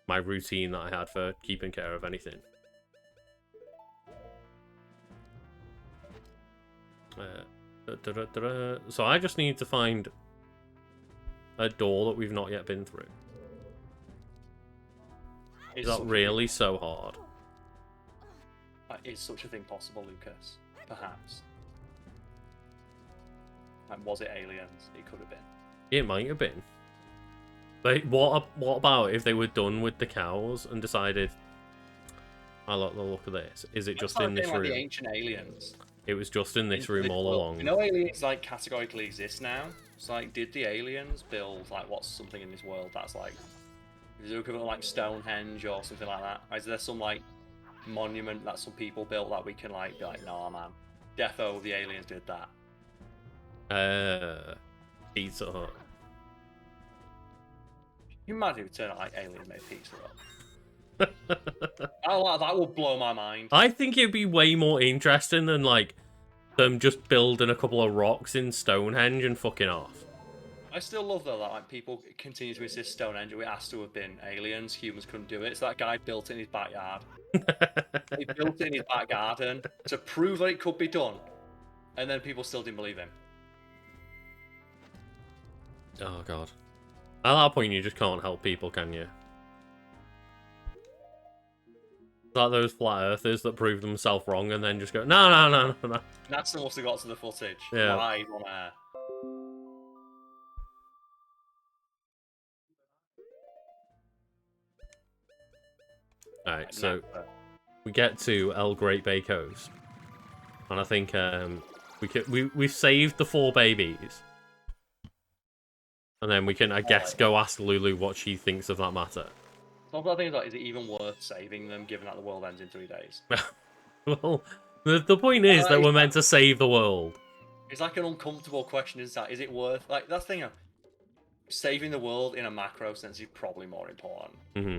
my routine that I had for keeping care of anything. So I just need to find a door that we've not yet been through. Is that really so hard? Is such a thing possible, Lucas? Perhaps. And was it aliens? It could have been. It might have been. Like, what about if they were done with the cows and decided, I like the look of this. Is it just in this room? Like the ancient aliens. It was just in this room all along. You know, aliens like categorically exist now. It's like, did the aliens build like what's something in this world that's like, is it equivalent like Stonehenge or something like that? Or is there some like monument that some people built that we can like be like, nah, man, defo the aliens did that. Pizza Hut. You imagine if it turned out like alien made Pizza Hut. That would blow my mind. I think it'd be way more interesting than like them just building a couple of rocks in Stonehenge and fucking off. I still love though that like people continue to insist Stonehenge it has to have been aliens. Humans couldn't do it. So that guy built it in his backyard. He built it in his back garden to prove that it could be done, and then people still didn't believe him. Oh god. At that point, you just can't help people, can you? Like those flat earthers that prove themselves wrong and then just go, no. That's must have got to the footage. Yeah. Live on air. Alright, so we get to El Great Bay Coast. And I think we've saved the 4 babies. And then we can, I guess, go ask Lulu what she thinks of that matter. The thing is, like, is it even worth saving them, given that the world ends in 3 days? Well, the point is that we're meant to save the world. It's like an uncomfortable question, is that? Is it worth... Like, that's the thing, saving the world in a macro sense is probably more important. Mm-hmm.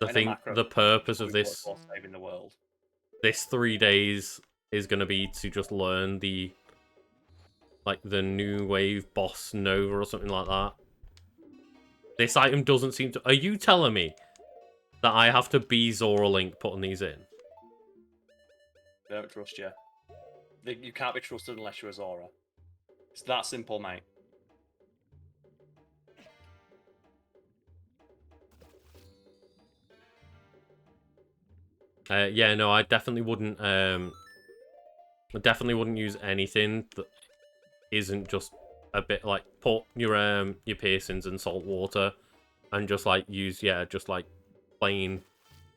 I think the purpose of this... Saving the world. This 3 days is going to be to just learn the... like, the new wave boss Nova or something like that. This item doesn't seem to... Are you telling me that I have to be Zora Link putting these in? They don't trust you. You can't be trusted unless you're a Zora. It's that simple, mate. Yeah, no, I definitely wouldn't... I definitely wouldn't use anything that isn't just a bit like put your piercings in salt water and just like use just like plain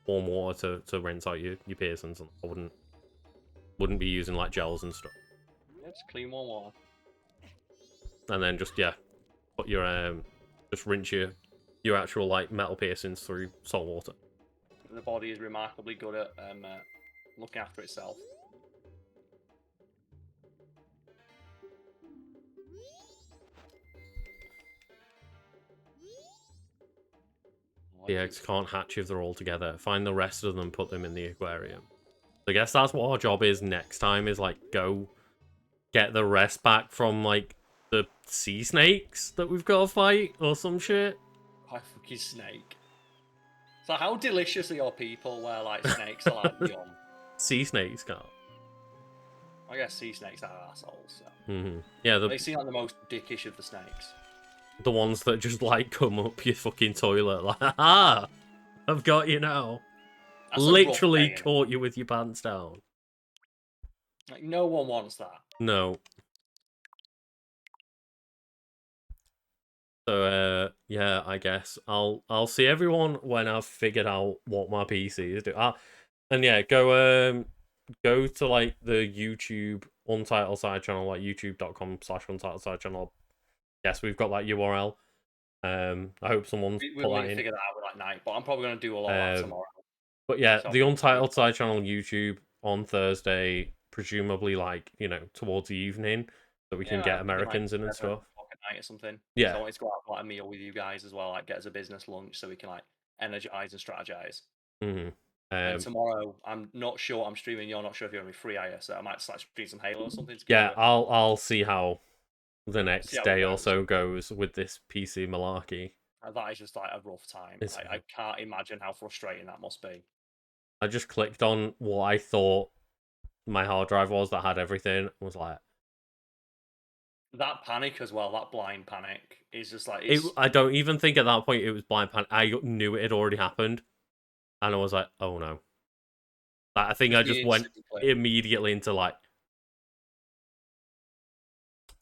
warm water to rinse out your piercings. And I wouldn't be using like gels and stuff. Yeah, just clean warm water. And then just put your just rinse your actual like metal piercings through salt water. The body is remarkably good at looking after itself. The eggs can't hatch if they're all together. Find the rest of them, put them in the aquarium. I guess that's what our job is next time, is like go get the rest back from like the sea snakes that we've got to fight or some shit. Oh, fucking snake. So how delicious are your people where like snakes are like young? Sea snakes can't. I guess sea snakes are assholes. So. Mm-hmm. Yeah, they seem like the most dickish of the snakes. The ones that just like come up your fucking toilet like, ah, I've got you now. That's literally caught you with your pants down. Like no one wants that. No. So yeah, I guess I'll see everyone when I've figured out what my PC is doing. And yeah, go to like the YouTube Untitled Side channel, like youtube.com/Untitled Side channel. Yes, we've got that URL. I hope someone's we put that in. Figure that out with that night, but I'm probably going to do a lot of that tomorrow. But yeah, the Untitled Side channel YouTube on Thursday, presumably like, you know, towards the evening, so we can get Americans in and stuff. Night or something. Yeah. So I wanted to go out for like a meal with you guys as well, like get us a business lunch so we can like energize and strategize. Mm-hmm. And tomorrow, I'm not sure I'm streaming. You're not sure if you're going to be free, are you? So I might like stream some Halo or something. Yeah, I'll see how the next day or so goes with this PC malarkey. That is just like a rough time. I can't imagine how frustrating that must be. I just clicked on what I thought my hard drive was that had everything. And was like, that panic as well. That blind panic is just like I don't even think at that point it was blind panic. I knew it had already happened, and I was like, oh no. I think I just went immediately into like,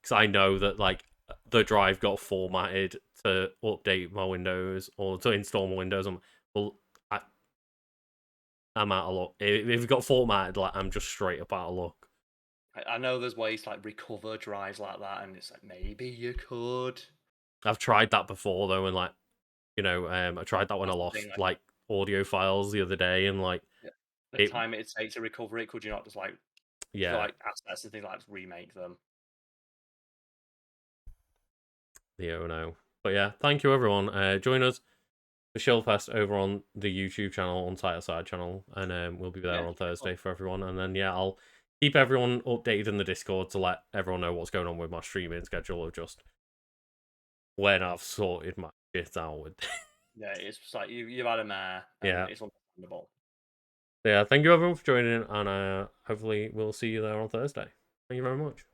because I know that like the drive got formatted to update my Windows or to install my Windows. Well, I'm out of luck. If it got formatted, like I'm just straight up out of luck. I know there's ways to like recover drives like that, and it's like maybe you could. I've tried that before though, and like, you know, I tried that when I lost like audio files the other day, and like the time it'd take to recover it, could you not just like like assets and things like that, remake them? Yeah, no. But yeah, thank you everyone. Join us for Shellfest over on the YouTube channel, on Untitled Side channel, and we'll be there on Thursday for everyone. And then yeah, I'll keep everyone updated in the Discord to let everyone know what's going on with my streaming schedule, or just when I've sorted my shit out with. Yeah, it's just like you've had a mare. Yeah. It's understandable. Yeah, thank you everyone for joining, and hopefully we'll see you there on Thursday. Thank you very much.